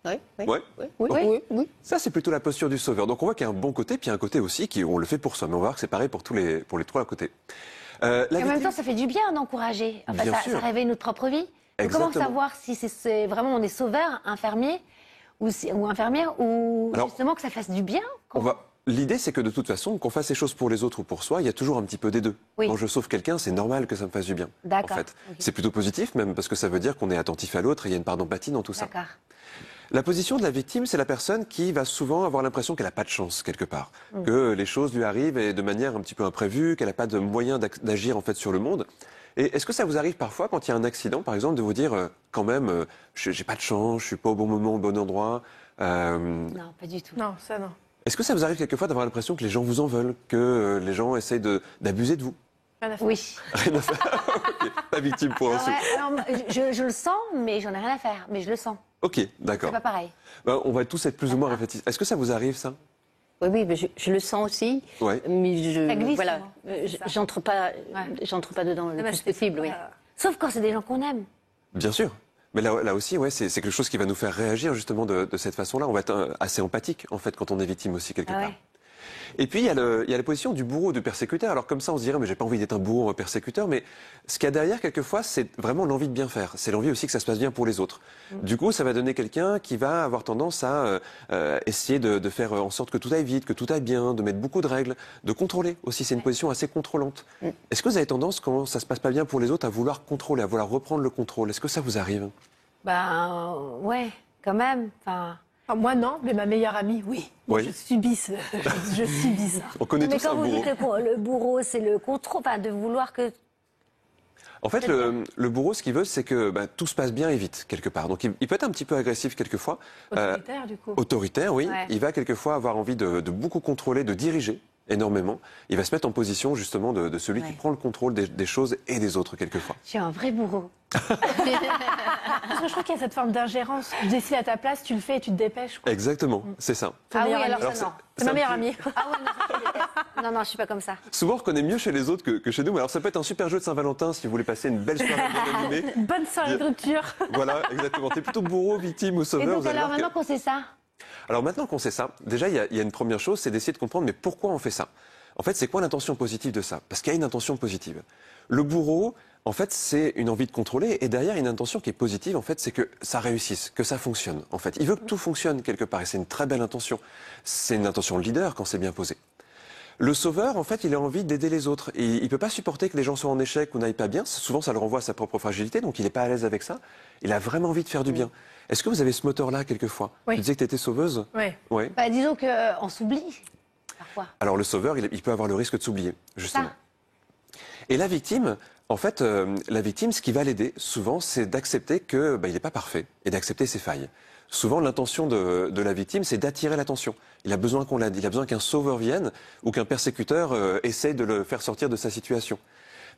Oui, oui, Ouais. oui, oui, oui, oui. Ça, c'est plutôt la posture du sauveur. Donc, on voit qu'il y a un bon côté, puis un côté aussi qui on le fait pour soi. Mais on va voir que c'est pareil pour les trois côtés. Et en même temps, ça fait du bien d'encourager. Enfin, Bien ça sûr. réveille notre propre vie. Donc, comment Exactement. savoir si c'est vraiment on est sauveur, infirmier ou infirmière, ou Alors, justement que ça fasse du bien? L'idée, c'est que de toute façon, qu'on fasse les choses pour les autres ou pour soi, il y a toujours un petit peu des deux. Oui. Quand je sauve quelqu'un, c'est normal que ça me fasse du bien. D'accord. En fait, Ok. c'est plutôt positif même parce que ça veut dire qu'on est attentif à l'autre et il y a une part d'empathie dans tout ça. D'accord. La position de la victime, c'est la personne qui va souvent avoir l'impression qu'elle n'a pas de chance quelque part, que les choses lui arrivent et de manière un petit peu imprévue, qu'elle n'a pas de moyen d'agir en fait sur le monde. Et est-ce que ça vous arrive parfois, quand il y a un accident, par exemple, de vous dire, quand même, j'ai pas de chance, je suis pas au bon moment, au bon endroit Non, pas du tout. Non, ça non. Est-ce que ça vous arrive quelquefois d'avoir l'impression que les gens vous en veulent, que les gens essayent d'abuser de vous? Rien à faire. Oui. Rien à faire. Ok, pas victime pour un sou. Je le sens, mais j'en ai rien à faire. Mais je le sens. Ok, C'est d'accord. pas pareil. Ben, on va tous être plus ou moins réfléchis. Est-ce que ça vous arrive, ça? Oui, oui, mais je le sens aussi. Ouais. Mais Ça glisse voilà, souvent, c'est ça. j'entre pas dedans le plus possible, oui. Sauf quand c'est des gens qu'on aime. Bien sûr. Mais là aussi, ouais, c'est quelque chose qui va nous faire réagir justement de cette façon-là. On va être assez empathique, en fait, quand on est victime aussi, quelque Ah part. ouais. Et puis, il y a la position du bourreau, du persécuteur. Alors, comme ça, on se dirait, mais j'ai pas envie d'être un bourreau, un persécuteur. Mais ce qu'il y a derrière, quelquefois, c'est vraiment l'envie de bien faire. C'est l'envie aussi que ça se passe bien pour les autres. Du coup, ça va donner quelqu'un qui va avoir tendance à essayer de faire en sorte que tout aille vite, que tout aille bien, de mettre beaucoup de règles, de contrôler aussi. C'est une position assez contrôlante. Est-ce que vous avez tendance, quand ça se passe pas bien pour les autres, à vouloir contrôler, à vouloir reprendre le contrôle? Est-ce que ça vous arrive? Ben, ouais, quand même. Enfin... Ah, moi non, mais ma meilleure amie, oui. Oui. Je subis ça. On connaît Mais tous un quand vous bourreau. dites le bourreau, c'est le contrôle, enfin, de vouloir que... En fait, le bourreau, ce qu'il veut, c'est que tout se passe bien et vite, quelque part. Donc, il peut être un petit peu agressif quelquefois. Autoritaire, du coup. Autoritaire, oui. Ouais. Il va quelquefois avoir envie de beaucoup contrôler, de diriger énormément. Il va se mettre en position, justement, de celui qui prend le contrôle des choses et des autres, quelquefois. Je suis un vrai bourreau. Parce que je trouve qu'il y a cette forme d'ingérence. Je décide à ta place, tu le fais et tu te dépêches. Quoi. Exactement, c'est ça. Ah oui, meilleur alors ami. ça, non. C'est ma meilleure amie. Ah ouais, non, ça, je déteste. Non, je suis pas comme ça. Souvent, on reconnaît mieux chez les autres que chez nous. Alors, ça peut être un super jeu de Saint-Valentin si vous voulez passer une belle soirée bien animée. Bonne soirée de rupture. Voilà, exactement. T'es plutôt bourreau, victime ou Et sauveur. donc, vous allez alors, voir que- maintenant qu'on sait ça, Alors maintenant qu'on sait ça, déjà il y a une première chose, c'est d'essayer de comprendre mais pourquoi on fait ça. En fait, c'est quoi l'intention positive de ça? Parce qu'il y a une intention positive. Le bourreau, en fait, c'est une envie de contrôler et derrière, il y a une intention qui est positive, en fait, c'est que ça réussisse, que ça fonctionne. En fait, il veut que tout fonctionne quelque part et c'est une très belle intention. C'est une intention leader quand c'est bien posé. Le sauveur, en fait, il a envie d'aider les autres. Et il ne peut pas supporter que les gens soient en échec ou n'aillent pas bien. Souvent, ça le renvoie à sa propre fragilité, donc il n'est pas à l'aise avec ça. Il a vraiment envie de faire du bien. Est-ce que vous avez ce moteur-là, quelquefois? Oui. Tu disais que tu étais sauveuse? Oui. Ouais. bah, disons qu'on s'oublie, parfois. Alors, le sauveur, il peut avoir le risque de s'oublier, justement. Ça. Et la victime, en fait, la victime, ce qui va l'aider, souvent, c'est d'accepter que il n'est pas parfait et d'accepter ses failles. Souvent, l'intention de la victime, c'est d'attirer l'attention. Il a besoin qu'on l'aide, il a besoin qu'un sauveur vienne ou qu'un persécuteur essaye de le faire sortir de sa situation.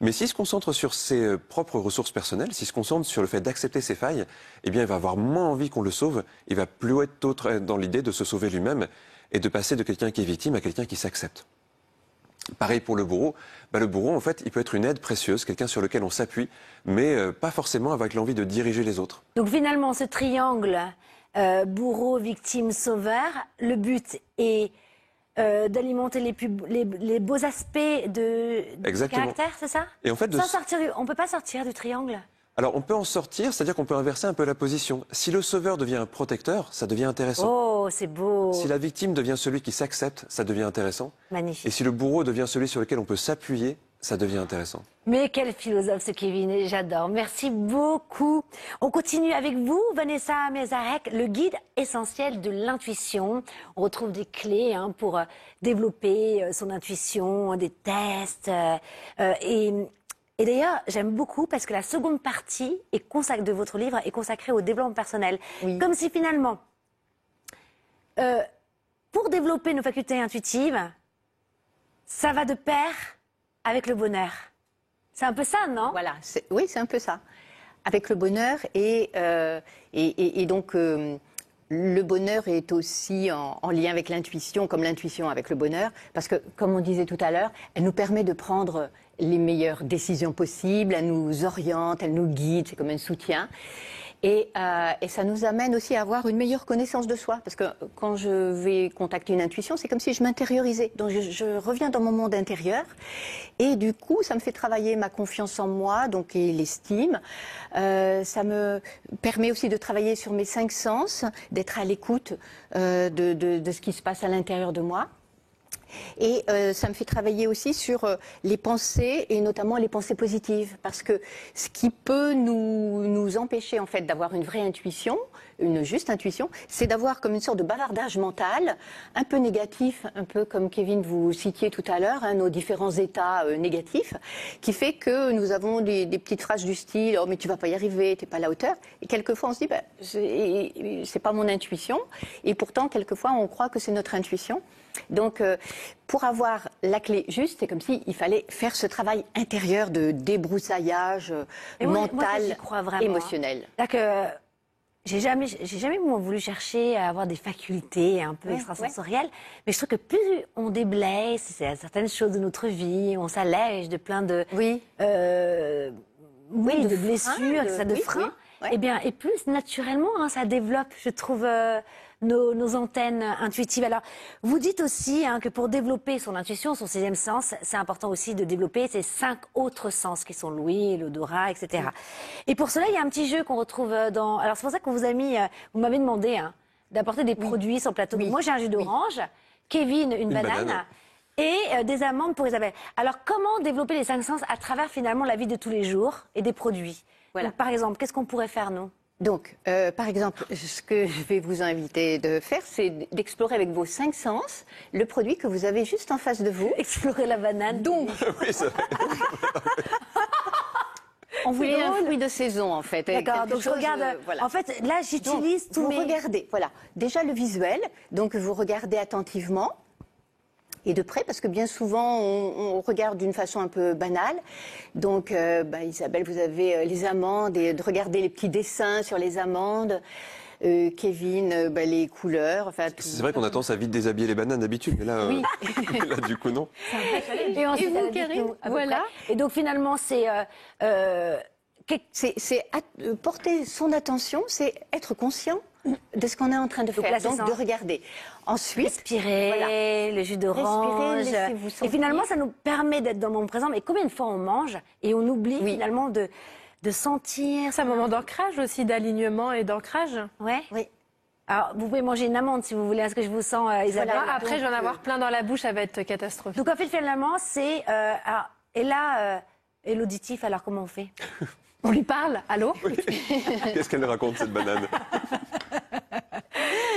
Mais s'il se concentre sur ses propres ressources personnelles, s'il se concentre sur le fait d'accepter ses failles, eh bien, il va avoir moins envie qu'on le sauve. Il va plus être dans l'idée de se sauver lui-même et de passer de quelqu'un qui est victime à quelqu'un qui s'accepte. Pareil pour le bourreau. Le bourreau, en fait, il peut être une aide précieuse, quelqu'un sur lequel on s'appuie, mais pas forcément avec l'envie de diriger les autres. Donc finalement, ce triangle bourreau, victime, sauveur, le but est d'alimenter les beaux aspects du Exactement. caractère, c'est ça? Et en fait, On ne peut pas sortir du triangle. alors on peut en sortir, c'est-à-dire qu'on peut inverser un peu la position. Si le sauveur devient un protecteur, ça devient intéressant. Oh, c'est beau. Si la victime devient celui qui s'accepte, ça devient intéressant. Magnifique. Et si le bourreau devient celui sur lequel on peut s'appuyer, ça devient intéressant. Mais quel philosophe ce Kevin, et j'adore. Merci beaucoup. On continue avec vous, Vanessa Mézarek, le guide essentiel de l'intuition. On retrouve des clés pour développer son intuition, des tests. Et d'ailleurs, j'aime beaucoup parce que la seconde partie de votre livre est consacrée au développement personnel. Oui. Comme si finalement, pour développer nos facultés intuitives, ça va de pair avec le bonheur. C'est un peu ça, non? Voilà, oui, c'est un peu ça. Avec le bonheur et donc le bonheur est aussi en lien avec l'intuition, comme l'intuition avec le bonheur, parce que, comme on disait tout à l'heure, elle nous permet de prendre les meilleures décisions possibles, elle nous oriente, elle nous guide, c'est comme un soutien. Et ça nous amène aussi à avoir une meilleure connaissance de soi. Parce que quand je vais contacter une intuition, c'est comme si je m'intériorisais. Donc je reviens dans mon monde intérieur. Et du coup, ça me fait travailler ma confiance en moi, donc et l'estime. Ça me permet aussi de travailler sur mes 5 sens, d'être à l'écoute de ce qui se passe à l'intérieur de moi. Et ça me fait travailler aussi sur les pensées et notamment les pensées positives. Parce que ce qui peut nous empêcher en fait d'avoir une vraie intuition, une juste intuition, c'est d'avoir comme une sorte de bavardage mental, un peu négatif, un peu comme Kevin vous citiez tout à l'heure, hein, nos différents états négatifs, qui fait que nous avons des petites phrases du style « Oh mais tu vas pas y arriver, t'es pas à la hauteur ». Et quelquefois on se dit bah, « c'est pas mon intuition ». Et pourtant quelquefois on croit que c'est notre intuition. Donc, pour avoir la clé juste, c'est comme s'il fallait faire ce travail intérieur de débroussaillage mental, émotionnel. C'est-à-dire que j'ai jamais moi, voulu chercher à avoir des facultés un peu extrasensorielles, mais je trouve que plus on déblaye certaines choses de notre vie, on s'allège de plein de de blessures, de freins, et bien et plus naturellement hein, ça développe, je trouve. Nos antennes intuitives. Alors, vous dites aussi hein, que pour développer son intuition, son sixième sens, c'est important aussi de développer ces 5 autres sens qui sont l'ouïe, l'odorat, etc. Et pour cela, il y a un petit jeu qu'on retrouve dans... Alors, c'est pour ça qu'on vous a mis... vous m'avez demandé hein, d'apporter des produits sur le plateau. Moi, j'ai un jus d'orange, Kevin, une banane. Et des amandes pour Isabelle. Alors, comment développer les 5 sens à travers finalement la vie de tous les jours et des produits? Donc, par exemple, qu'est-ce qu'on pourrait faire, nous? Donc, par exemple, ce que je vais vous inviter de faire, c'est d'explorer avec vos 5 sens le produit que vous avez juste en face de vous. Explorer la banane. Donc, on voulait un fruit de saison, en fait. D'accord, donc je regarde... En fait, là, j'utilise tous mes... Vous regardez, voilà, déjà le visuel. Donc, vous regardez attentivement. Et de près, parce que bien souvent, on regarde d'une façon un peu banale. Donc, Isabelle, vous avez les amandes, et de regarder les petits dessins sur les amandes. Kevin, les couleurs. Enfin, c'est vrai qu'on a tendance à vite déshabiller les bananes d'habitude, mais là, là, du coup, non. Et ensuite, vous, Karine, voilà. Et donc, finalement, c'est... porter son attention, c'est être conscient de ce qu'on est en train de faire, donc de regarder. Ensuite, respirer, le jus d'orange. Et finalement, ça nous permet d'être dans le moment présent. Mais combien de fois on mange et on oublie finalement de sentir... C'est un moment d'ancrage aussi, d'alignement et d'ancrage. Oui. Alors, vous pouvez manger une amande si vous voulez. Est-ce que je vous sens, Isabelle? Voilà, après, je vais en avoir plein dans la bouche, ça va être catastrophique. Donc, en fait, finalement, c'est... et là, et l'auditif, alors comment on fait? On lui parle? Allô? Qu'est-ce qu'elle raconte, cette banane?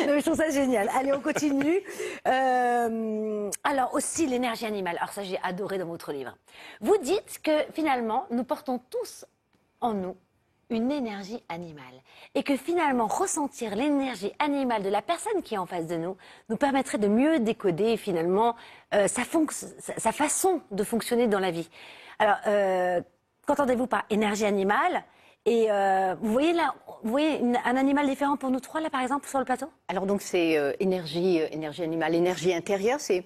Non, mais je trouve ça génial. Allez, on continue. Alors, aussi l'énergie animale. Alors ça, j'ai adoré dans votre livre. Vous dites que, finalement, nous portons tous en nous une énergie animale. Et que, finalement, ressentir l'énergie animale de la personne qui est en face de nous permettrait de mieux décoder, finalement, sa façon de fonctionner dans la vie. Alors, qu'entendez-vous par énergie animale? Et vous voyez là, un animal différent pour nous trois là par exemple sur le plateau? Alors donc c'est énergie animale, énergie intérieure, c'est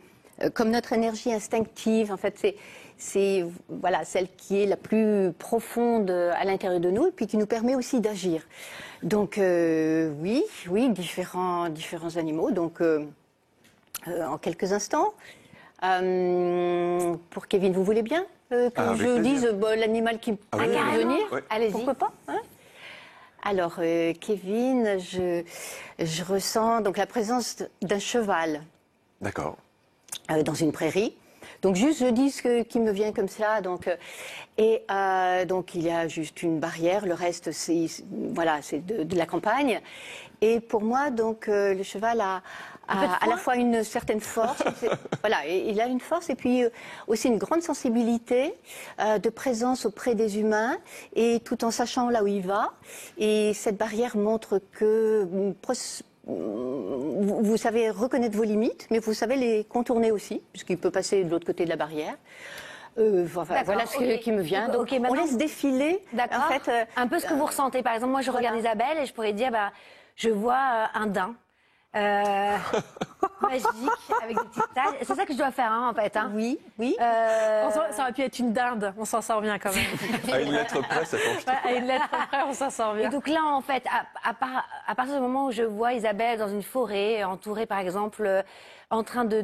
comme notre énergie instinctive en fait, c'est voilà celle qui est la plus profonde à l'intérieur de nous et puis qui nous permet aussi d'agir. Donc oui, différents animaux. Donc en quelques instants, pour Kevin, vous voulez bien? Que je dise l'animal qui peut venir. Allez-y. Pourquoi pas hein? Alors, Kevin, je ressens donc la présence d'un cheval. D'accord. Dans une prairie. Donc juste, je dis ce qui me vient comme ça. Donc, donc il y a juste une barrière. Le reste, c'est de la campagne. Et pour moi, donc le cheval a à la fois une certaine force, voilà, il a une force et puis aussi une grande sensibilité de présence auprès des humains et tout en sachant là où il va. Et cette barrière montre que vous savez reconnaître vos limites, mais vous savez les contourner aussi, puisqu'il peut passer de l'autre côté de la barrière. Voilà ce qui me vient. Donc, on laisse défiler en fait, un peu ce que vous ressentez. Par exemple, moi, je regarde Isabelle et je pourrais dire, je vois un daim. Magique, avec des petites tailles. C'est ça que je dois faire, en fait. Hein. Oui. Ça aurait pu être une dinde, on s'en sort bien quand même. À une lettre près, ça change tout. À une lettre près, on s'en sort bien. Et donc là, en fait, à partir du moment où je vois Isabelle dans une forêt, entourée, par exemple, en train des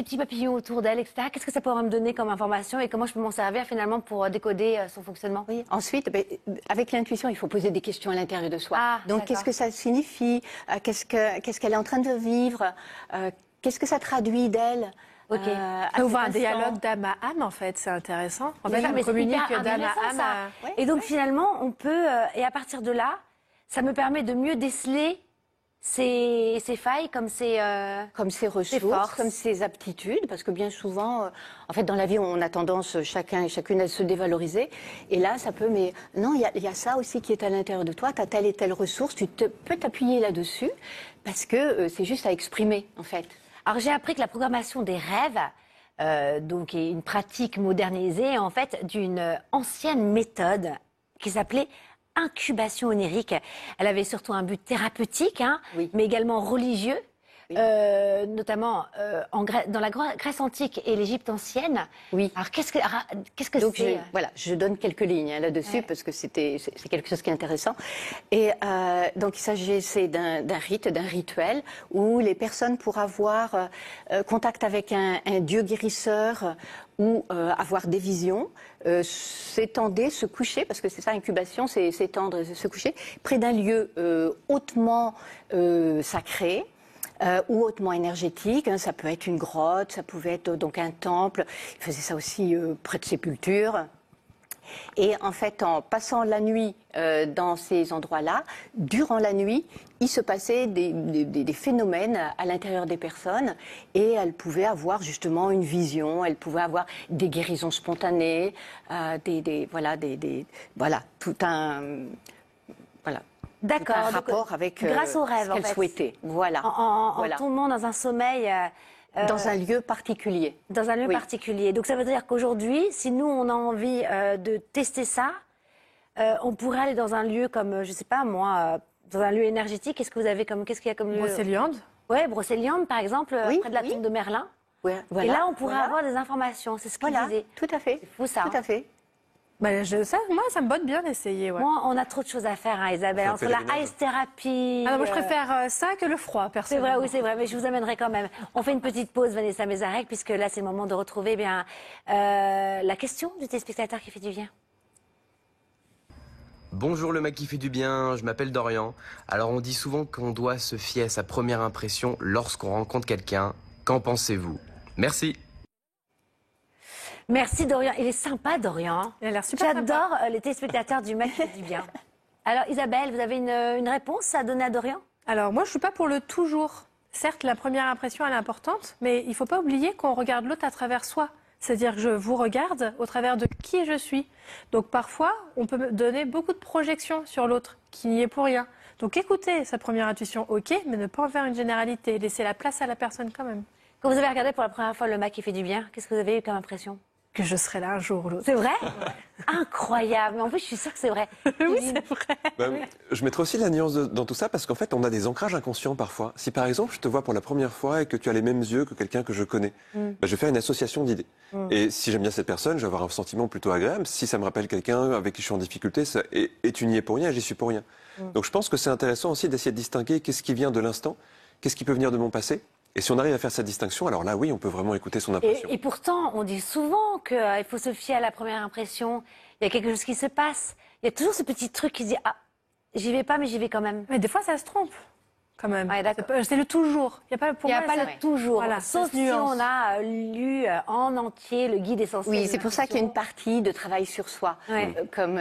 petits papillons autour d'elle, etc. Qu'est-ce que ça pourrait me donner comme information et comment je peux m'en servir finalement pour décoder son fonctionnement? Oui. Ensuite, avec l'intuition, il faut poser des questions à l'intérieur de soi. Donc, qu'est-ce que ça signifie? Qu'est-ce qu'elle est en train de vivre? qu'est-ce que ça traduit d'elle. Ok. On voit un dialogue d'âme à âme, en fait, c'est intéressant. En fait, on communique d'âme à âme. Et donc finalement, on peut, et à partir de là, ça me permet de mieux déceler ces failles comme ces ressources, comme ces aptitudes, parce que bien souvent, en fait, dans la vie, on a tendance, chacun et chacune, à se dévaloriser. Et là, ça peut, mais non, il y a ça aussi qui est à l'intérieur de toi. Tu as telle et telle ressource, peux t'appuyer là-dessus, parce que c'est juste à exprimer, en fait. Alors j'ai appris que la programmation des rêves, donc est une pratique modernisée, en fait, d'une ancienne méthode qui s'appelait incubation onirique. Elle avait surtout un but thérapeutique, hein, oui. mais également religieux, oui. Notamment dans la Grèce antique et l'Égypte ancienne. Oui. Alors qu'est-ce que donc c'est voilà, je donne quelques lignes hein, là-dessus ouais. Parce que c'est quelque chose qui est intéressant. Et donc il s'agissait d'un rite, d'un rituel où les personnes pour avoir contact avec un dieu guérisseur ou avoir des visions, s'étendaient, se coucher, parce que c'est ça, incubation, c'est s'étendre, se coucher, près d'un lieu hautement sacré, ou hautement énergétique, hein, ça peut être une grotte, ça pouvait être donc un temple, ils faisaient ça aussi près de sépultures. Et en fait, en passant la nuit dans ces endroits-là, durant la nuit, il se passait des phénomènes à l'intérieur des personnes et elles pouvaient avoir justement une vision, elles pouvaient avoir des guérisons spontanées, voilà, tout un... Voilà. D'accord. Un rapport avec grâce aux rêves, ce qu'elle souhaitait. Voilà. En tombant dans un sommeil. Dans un lieu particulier. Dans un lieu particulier. Donc ça veut dire qu'aujourd'hui, si nous on a envie de tester ça, on pourrait aller dans un lieu comme, je sais pas moi, dans un lieu énergétique. Qu'est-ce qu'il y a comme lieu? Brocéliande. Ouais, Brocéliande par exemple, près de la tombe de Merlin. Ouais, voilà, et là on pourrait avoir des informations. C'est ce qu'il disait. Tout à fait. C'est fou ça. Tout à fait. Bah, moi, ça me botte bien d'essayer. Ouais. Moi, on a trop de choses à faire, hein, Isabelle. Entre la ice thérapie. Moi, je préfère ça que le froid, personnellement. C'est vrai, oui, c'est vrai, mais je vous amènerai quand même. On fait une petite pause, Vanessa Mézarek, puisque là, c'est le moment de retrouver la question du téléspectateur qui fait du bien. Bonjour le mec qui fait du bien, je m'appelle Dorian. Alors, on dit souvent qu'on doit se fier à sa première impression lorsqu'on rencontre quelqu'un. Qu'en pensez-vous? Merci. Merci Dorian. Il est sympa, Dorian. Il a l'air super sympa. J'adore les téléspectateurs du Mec qui fait du bien. Alors Isabelle, vous avez une réponse à donner à Dorian? Alors moi, je suis pas pour le toujours. Certes, la première impression, elle est importante, mais il faut pas oublier qu'on regarde l'autre à travers soi. C'est-à-dire que je vous regarde au travers de qui je suis. Donc parfois, on peut me donner beaucoup de projections sur l'autre, qui n'y est pour rien. Donc écoutez sa première intuition, ok, mais ne pas en faire une généralité. Laisser la place à la personne quand même. Quand vous avez regardé pour la première fois le Mec qui fait du bien, qu'est-ce que vous avez eu comme impression? Que je serai là un jour ou l'autre. C'est vrai? Incroyable. Mais en plus, je suis sûre que c'est vrai. Oui, c'est vrai. Je mettrais aussi la nuance dans tout ça parce qu'en fait, on a des ancrages inconscients parfois. Si par exemple, je te vois pour la première fois et que tu as les mêmes yeux que quelqu'un que je connais, je vais faire une association d'idées. Et si j'aime bien cette personne, je vais avoir un sentiment plutôt agréable. Si ça me rappelle quelqu'un avec qui je suis en difficulté, et tu n'y es pour rien, j'y suis pour rien. Donc je pense que c'est intéressant aussi d'essayer de distinguer qu'est-ce qui vient de l'instant, qu'est-ce qui peut venir de mon passé. Et si on arrive à faire cette distinction, alors là, oui, on peut vraiment écouter son impression. Et pourtant, on dit souvent qu'il faut se fier à la première impression. Il y a quelque chose qui se passe. Il y a toujours ce petit truc qui se dit « Ah, j'y vais pas, mais j'y vais quand même ». Mais des fois, ça se trompe, quand même. Ouais, c'est le toujours. Il n'y a pas, le toujours. Voilà, sauf si on a lu en entier le guide essentiel. Oui, c'est pour ça qu'il y a une partie de travail sur soi. Ouais. Comme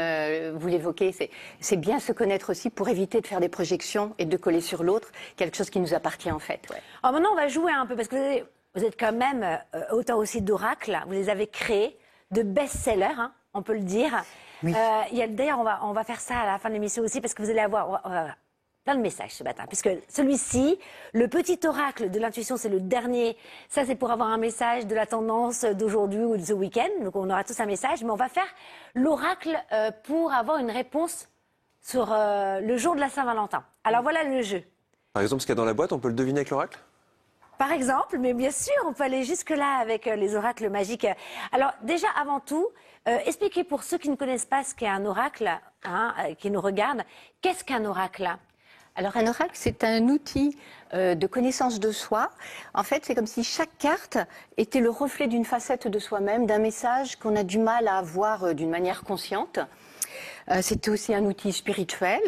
vous l'évoquez, c'est bien se connaître aussi pour éviter de faire des projections et de coller sur l'autre quelque chose qui nous appartient en fait. Ouais. Alors maintenant, on va jouer un peu parce que vous êtes quand même auteur aussi d'oracles. Vous les avez créés, de best-sellers, hein, on peut le dire. Oui. D'ailleurs, on va faire ça à la fin de l'émission aussi parce que vous allez avoir plein de messages ce matin. Puisque celui-ci, le petit oracle de l'intuition, c'est le dernier. Ça, c'est pour avoir un message de la tendance d'aujourd'hui ou de ce week-end. Donc, on aura tous un message. Mais on va faire l'oracle pour avoir une réponse sur le jour de la Saint-Valentin. Alors, voilà le jeu. Par exemple, ce qu'il y a dans la boîte, on peut le deviner avec l'oracle? Par exemple, mais bien sûr, on peut aller jusque-là avec les oracles magiques. Alors déjà, avant tout, expliquez pour ceux qui ne connaissent pas ce qu'est un oracle, hein, qui nous regardent, qu'est-ce qu'un oracle? Alors un oracle, c'est un outil de connaissance de soi. En fait, c'est comme si chaque carte était le reflet d'une facette de soi-même, d'un message qu'on a du mal à avoir d'une manière consciente. C'est aussi un outil spirituel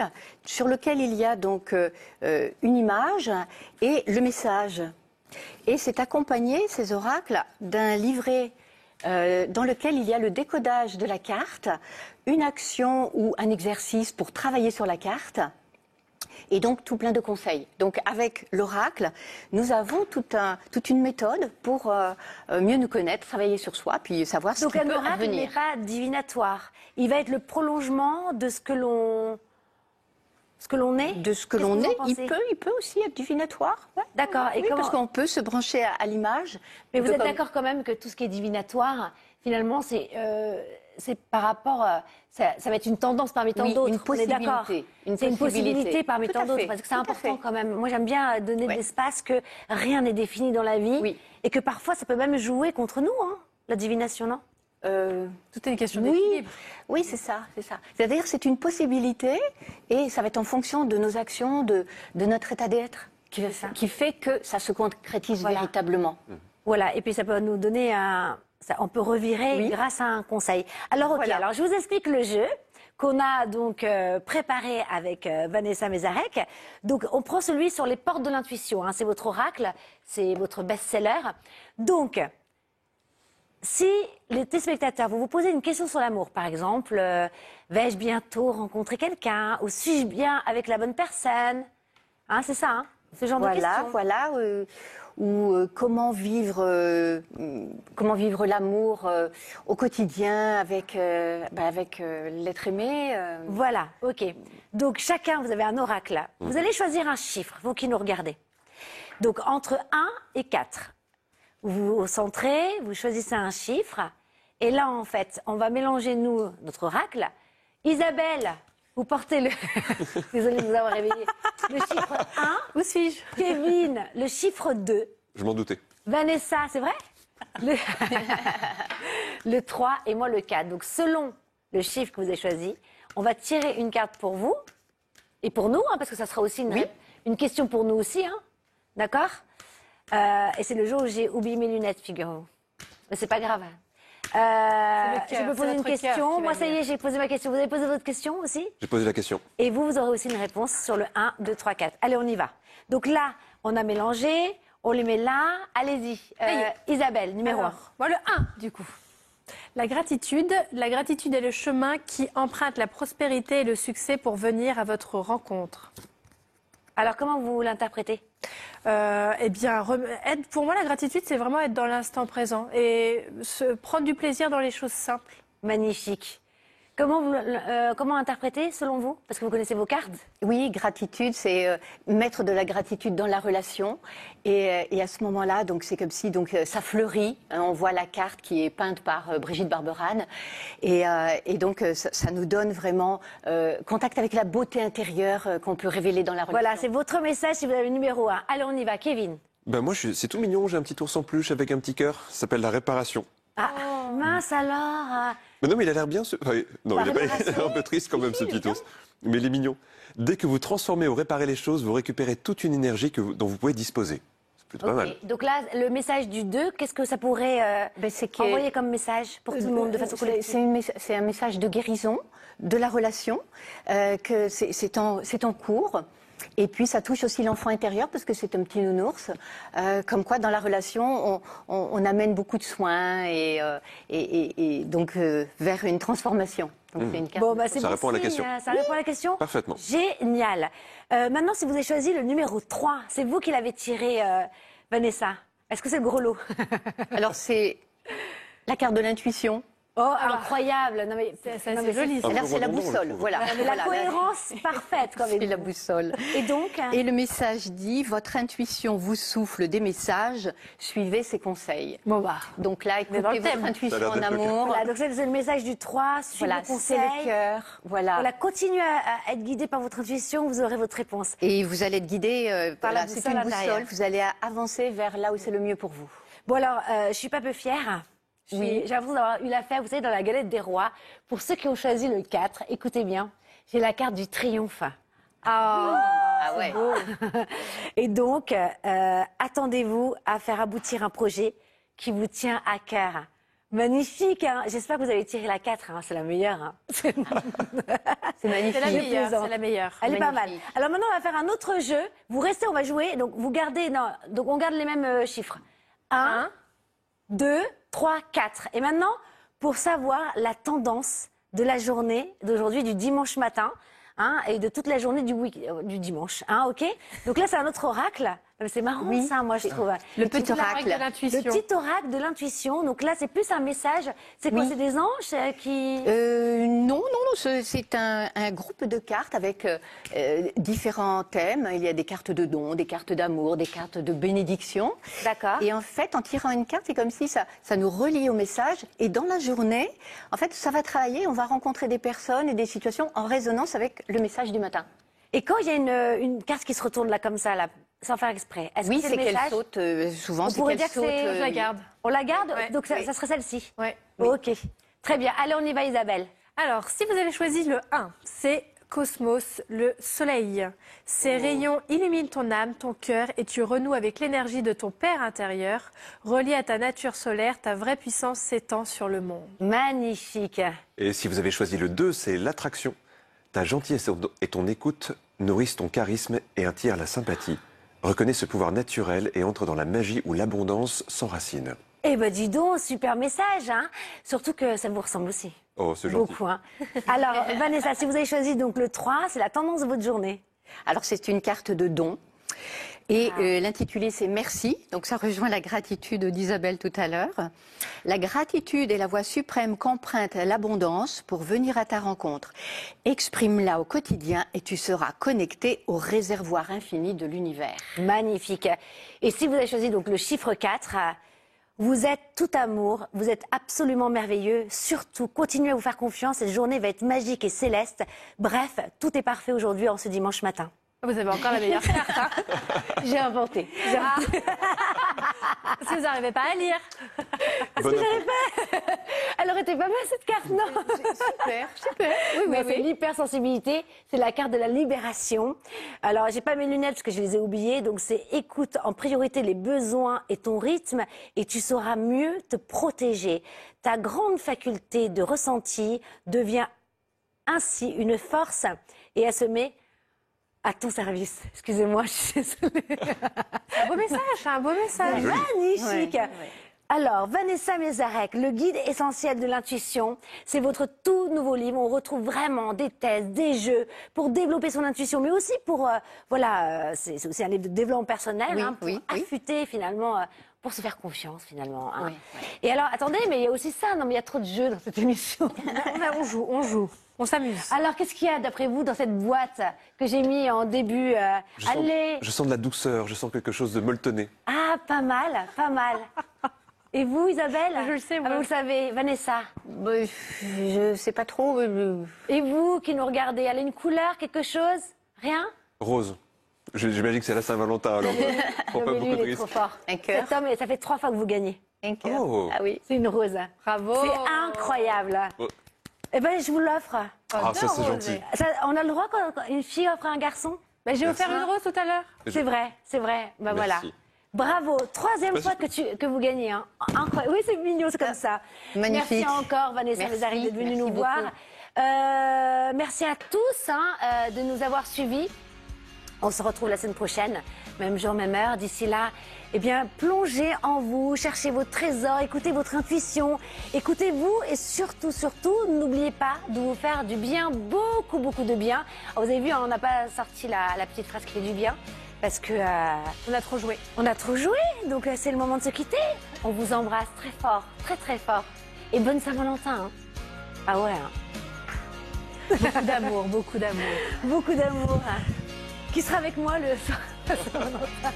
sur lequel il y a donc une image et le message. Et c'est accompagné, ces oracles, d'un livret dans lequel il y a le décodage de la carte, une action ou un exercice pour travailler sur la carte, et donc tout plein de conseils. Donc avec l'oracle, nous avons toute une méthode pour mieux nous connaître, travailler sur soi, puis savoir ce qui peut Donc un oracle n'est advenir. pas divinatoire. Il va être le prolongement de ce que l'on est. De ce que Qu'est-ce l'on vous en est, pensez il peut aussi être divinatoire. Ouais. D'accord. Et Oui, comment... parce qu'on peut se brancher à l'image. Mais vous de êtes comme- d'accord quand même que tout ce qui est divinatoire, finalement, c'est par rapport... ça va être une tendance parmi tant Oui, d'autres. une On est d'accord. possibilité. C'est une possibilité parmi Tout tant à d'autres. fait, Parce que c'est tout à important fait. quand même. Moi, j'aime bien donner de Ouais. l'espace, que rien n'est défini dans la vie. Oui. Et que parfois, ça peut même jouer contre nous, hein, la divination, non? Tout est une question Oui, d'équilibre. oui, c'est ça, c'est ça. C'est-à-dire, c'est une possibilité, et ça va être en fonction de nos actions, de notre état d'être, qui fait que ça se concrétise Voilà. véritablement. Voilà, et puis ça peut nous donner on peut revirer Oui. grâce à un conseil. Alors, ok, Voilà. alors je vous explique le jeu qu'on a donc préparé avec Vanessa Mézarek. Donc, on prend celui sur les portes de l'intuition, hein. C'est votre oracle, c'est votre best-seller. Donc, si les téléspectateurs, vous vous posez une question sur l'amour, par exemple, vais-je bientôt rencontrer quelqu'un, ou suis-je bien avec la bonne personne, hein, c'est ça, hein, ce genre de questions. Voilà, ou comment vivre l'amour au quotidien avec l'être aimé. Voilà, ok. Donc chacun, vous avez un oracle là. Vous allez choisir un chiffre, vous qui nous regardez. Donc entre 1 et 4. Vous vous centrez, vous choisissez un chiffre. Et là, en fait, on va mélanger, nous, notre oracle. Isabelle, vous portez le... Désolée de vous avoir réveillé. Le chiffre 1. Où suis-je? Kevin, le chiffre 2. Je m'en doutais. Vanessa, c'est vrai le... le 3 et moi le 4. Donc selon le chiffre que vous avez choisi, on va tirer une carte pour vous et pour nous, hein, parce que ça sera aussi une question pour nous aussi. Hein. D'accord Et c'est le jour où j'ai oublié mes lunettes, figurez-vous. Mais c'est pas grave. le cœur, je peux c'est poser une notre cœur question. qui va Moi, ça y lire. est, j'ai posé ma question. Vous avez posé votre question aussi? J'ai posé la question. Et vous aurez aussi une réponse sur le 1, 2, 3, 4. Allez, on y va. Donc là, on a mélangé, on les met là. Allez-y. Isabelle, numéro 1. Alors, moi, le 1, du coup. La gratitude est le chemin qui emprunte la prospérité et le succès pour venir à votre rencontre. Alors, comment vous l'interprétez? Eh bien, pour moi, la gratitude, c'est vraiment être dans l'instant présent et prendre du plaisir dans les choses simples. Magnifique. Comment interpréter, selon vous? Parce que vous connaissez vos cartes. Oui, gratitude, c'est mettre de la gratitude dans la relation. Et à ce moment-là, donc c'est comme si ça fleurit. Hein, on voit la carte qui est peinte par Brigitte Barberane. Et donc, ça nous donne vraiment contact avec la beauté intérieure qu'on peut révéler dans la relation. Voilà, c'est votre message si vous avez le numéro 1. Allez, on y va. Kevin. Ben moi, c'est tout mignon. J'ai un petit ours en peluche avec un petit cœur. Ça s'appelle la réparation. Ah, mince alors. Mais non, mais il a l'air bien. Enfin, non, La il est réparation. un peu triste quand même, ce petit ours. Mais il est mignon. Dès que vous transformez ou réparez les choses, vous récupérez toute une énergie dont vous pouvez disposer. C'est plutôt pas mal. Ok. Donc là, le message du 2, qu'est-ce que ça pourrait C'est que- envoyer comme message pour tout le monde de façon collective? C'est un message de guérison de la relation, que c'est en cours. Et puis ça touche aussi l'enfant intérieur parce que c'est un petit nounours. Comme quoi dans la relation, on amène beaucoup de soins et donc vers une transformation. Donc c'est une carte. Bon, bah, c'est Ça bon répond à la signe, question. Ça répond à la question? Parfaitement. Génial. Maintenant, si vous avez choisi le numéro 3, c'est vous qui l'avez tiré, Vanessa. Est-ce que c'est le gros lot? Alors c'est la carte de l'intuition. Oh, incroyable. Non, mais, C'est non, mais joli. Un Là peu c'est la redondant, je boussole. trouve. Voilà. mais la Voilà, cohérence parfaite, quand c'est même. la boussole. Et donc, Et le message dit, votre intuition vous souffle des messages, suivez ses conseils. bon, bah. Donc là, est dans le écoutez votre thème. intuition Ça a en l'air d'être le cas. amour. Voilà, donc c'est le message du 3, suivez Voilà, vos c'est conseils. le cœur. Voilà. Voilà, continuez à être guidé par votre intuition, vous aurez votre réponse. Et vous allez être guidé Par la c'est boussole une intérieure. boussole. Vous allez avancer vers là où c'est le mieux pour vous. Bon alors, je suis pas peu fière. Oui. J'ai l'impression d'avoir eu l'affaire, vous savez, dans la galette des rois. Pour ceux qui ont choisi le 4, écoutez bien, j'ai la carte du triomphe. Ah ouais. Et donc, attendez-vous à faire aboutir un projet qui vous tient à cœur. Magnifique, hein. J'espère que vous avez tiré la 4, hein. C'est la meilleure. Hein. C'est magnifique. C'est la meilleure, c'est la meilleure. Elle est pas mal. Alors maintenant, on va faire un autre jeu. Vous restez, on va jouer. Donc vous gardez, non, donc on garde les mêmes chiffres. 1, 2, 3, 4. Et maintenant, pour savoir la tendance de la journée d'aujourd'hui, du dimanche matin, hein, et de toute la journée du dimanche, hein, ok? Donc là, c'est un autre oracle. C'est marrant ça, moi, je trouve. Le petit oracle de l'intuition. Le petit oracle de l'intuition. Donc là, c'est plus un message. C'est quoi? C'est des anges qui... Non, c'est un groupe de cartes avec différents thèmes. Il y a des cartes de dons, des cartes d'amour, des cartes de bénédiction. D'accord. Et en fait, en tirant une carte, c'est comme si ça nous relie au message. Et dans la journée, en fait, ça va travailler. On va rencontrer des personnes et des situations en résonance avec le message du matin. Et quand il y a une carte qui se retourne là, comme ça, là, sans faire exprès, est-ce que c'est le qu'elle message? saute souvent. On pourrait dire que c'est... Je la garde. On la garde? Ouais. Donc ça serait celle-ci? Ouais. Ok. Très bien. Allez, on y va, Isabelle. Alors, si vous avez choisi le 1, c'est Cosmos, le soleil. Ces rayons illuminent ton âme, ton cœur et tu renoues avec l'énergie de ton Père intérieur. Relié à ta nature solaire, ta vraie puissance s'étend sur le monde. Magnifique. Et si vous avez choisi le 2, c'est l'attraction. Ta gentillesse et ton écoute nourrissent ton charisme et attirent la sympathie. Reconnais ce pouvoir naturel et entre dans la magie où l'abondance s'enracine. Eh ben dis donc, super message, hein. Surtout que ça vous ressemble aussi. Oh, c'est gentil. Beaucoup, hein. Alors, Vanessa, si vous avez choisi donc le 3, c'est la tendance de votre journée. Alors, c'est une carte de don. Et l'intitulé, c'est Merci. Donc, ça rejoint la gratitude d'Isabelle tout à l'heure. La gratitude est la voie suprême qu'emprunte l'abondance pour venir à ta rencontre. Exprime-la au quotidien et tu seras connecté au réservoir infini de l'univers. Magnifique. Et si vous avez choisi donc le chiffre 4, vous êtes tout amour, vous êtes absolument merveilleux. Surtout, continuez à vous faire confiance. Cette journée va être magique et céleste. Bref, tout est parfait aujourd'hui en ce dimanche matin. Vous avez encore la meilleure carte, hein. J'ai inventé. Parce que vous n'arrivez pas à lire. Elle aurait été pas mal cette carte, non? Super. Oui, c'est l'hypersensibilité, c'est la carte de la libération. Alors, j'ai pas mes lunettes parce que je les ai oubliées, donc c'est écoute en priorité les besoins et ton rythme et tu sauras mieux te protéger. Ta grande faculté de ressenti devient ainsi une force et elle se met à ton service. Excusez-moi, je suis désolée. Un beau message, un beau message. Magnifique. Alors, Vanessa Mézarek, le guide essentiel de l'intuition, c'est votre tout nouveau livre. On retrouve vraiment des thèses, des jeux pour développer son intuition, mais aussi pour, c'est aussi un livre de développement personnel, pour affûter finalement, pour se faire confiance finalement. Hein. Et alors, attendez, mais il y a aussi ça, non mais il y a trop de jeux dans cette émission. On joue. On s'amuse. Alors, qu'est-ce qu'il y a, d'après vous, dans cette boîte que j'ai mis en début? Je sens de la douceur, je sens quelque chose de molletonné. Ah, pas mal, pas mal. Et vous, Isabelle? Je le sais, moi. Vous le savez, Vanessa? Je sais pas trop. Et vous, qui nous regardez, elle a une couleur, quelque chose? Rien? Rose. J'imagine que c'est la Saint-Valentin, alors pour pas Mais lui, beaucoup de il est risques. trop fort. Un cœur. Cet homme, ça fait 3 fois que vous gagnez. Un cœur. Oh. Ah oui. C'est une rose. Bravo. C'est incroyable. Oh. Eh ben, je vous l'offre. Ah, ça c'est gentil. On a le droit quand une fille offre à un garçon? J'ai offert une rose tout à l'heure. C'est vrai, c'est vrai. Ben voilà. Merci. Bravo, 3e fois que vous gagnez. Hein. Incroyable. Oui, c'est mignon, c'est comme ça. Magnifique. Merci encore, Vanessa Mézarek, d'être venue nous voir. Merci à tous de nous avoir suivis. On se retrouve la semaine prochaine, même jour, même heure. D'ici là, eh bien, plongez en vous, cherchez vos trésors, écoutez votre intuition, écoutez-vous et surtout, n'oubliez pas de vous faire du bien, beaucoup, beaucoup de bien. Alors, vous avez vu, on n'a pas sorti la petite phrase qui fait du bien. Parce que on a trop joué. On a trop joué, donc c'est le moment de se quitter. On vous embrasse très fort, très très fort. Et bonne Saint-Valentin. Hein. Ah ouais. Hein. Beaucoup d'amour, beaucoup d'amour. Beaucoup d'amour. Hein. Qui sera avec moi le soir de Saint-Valentin?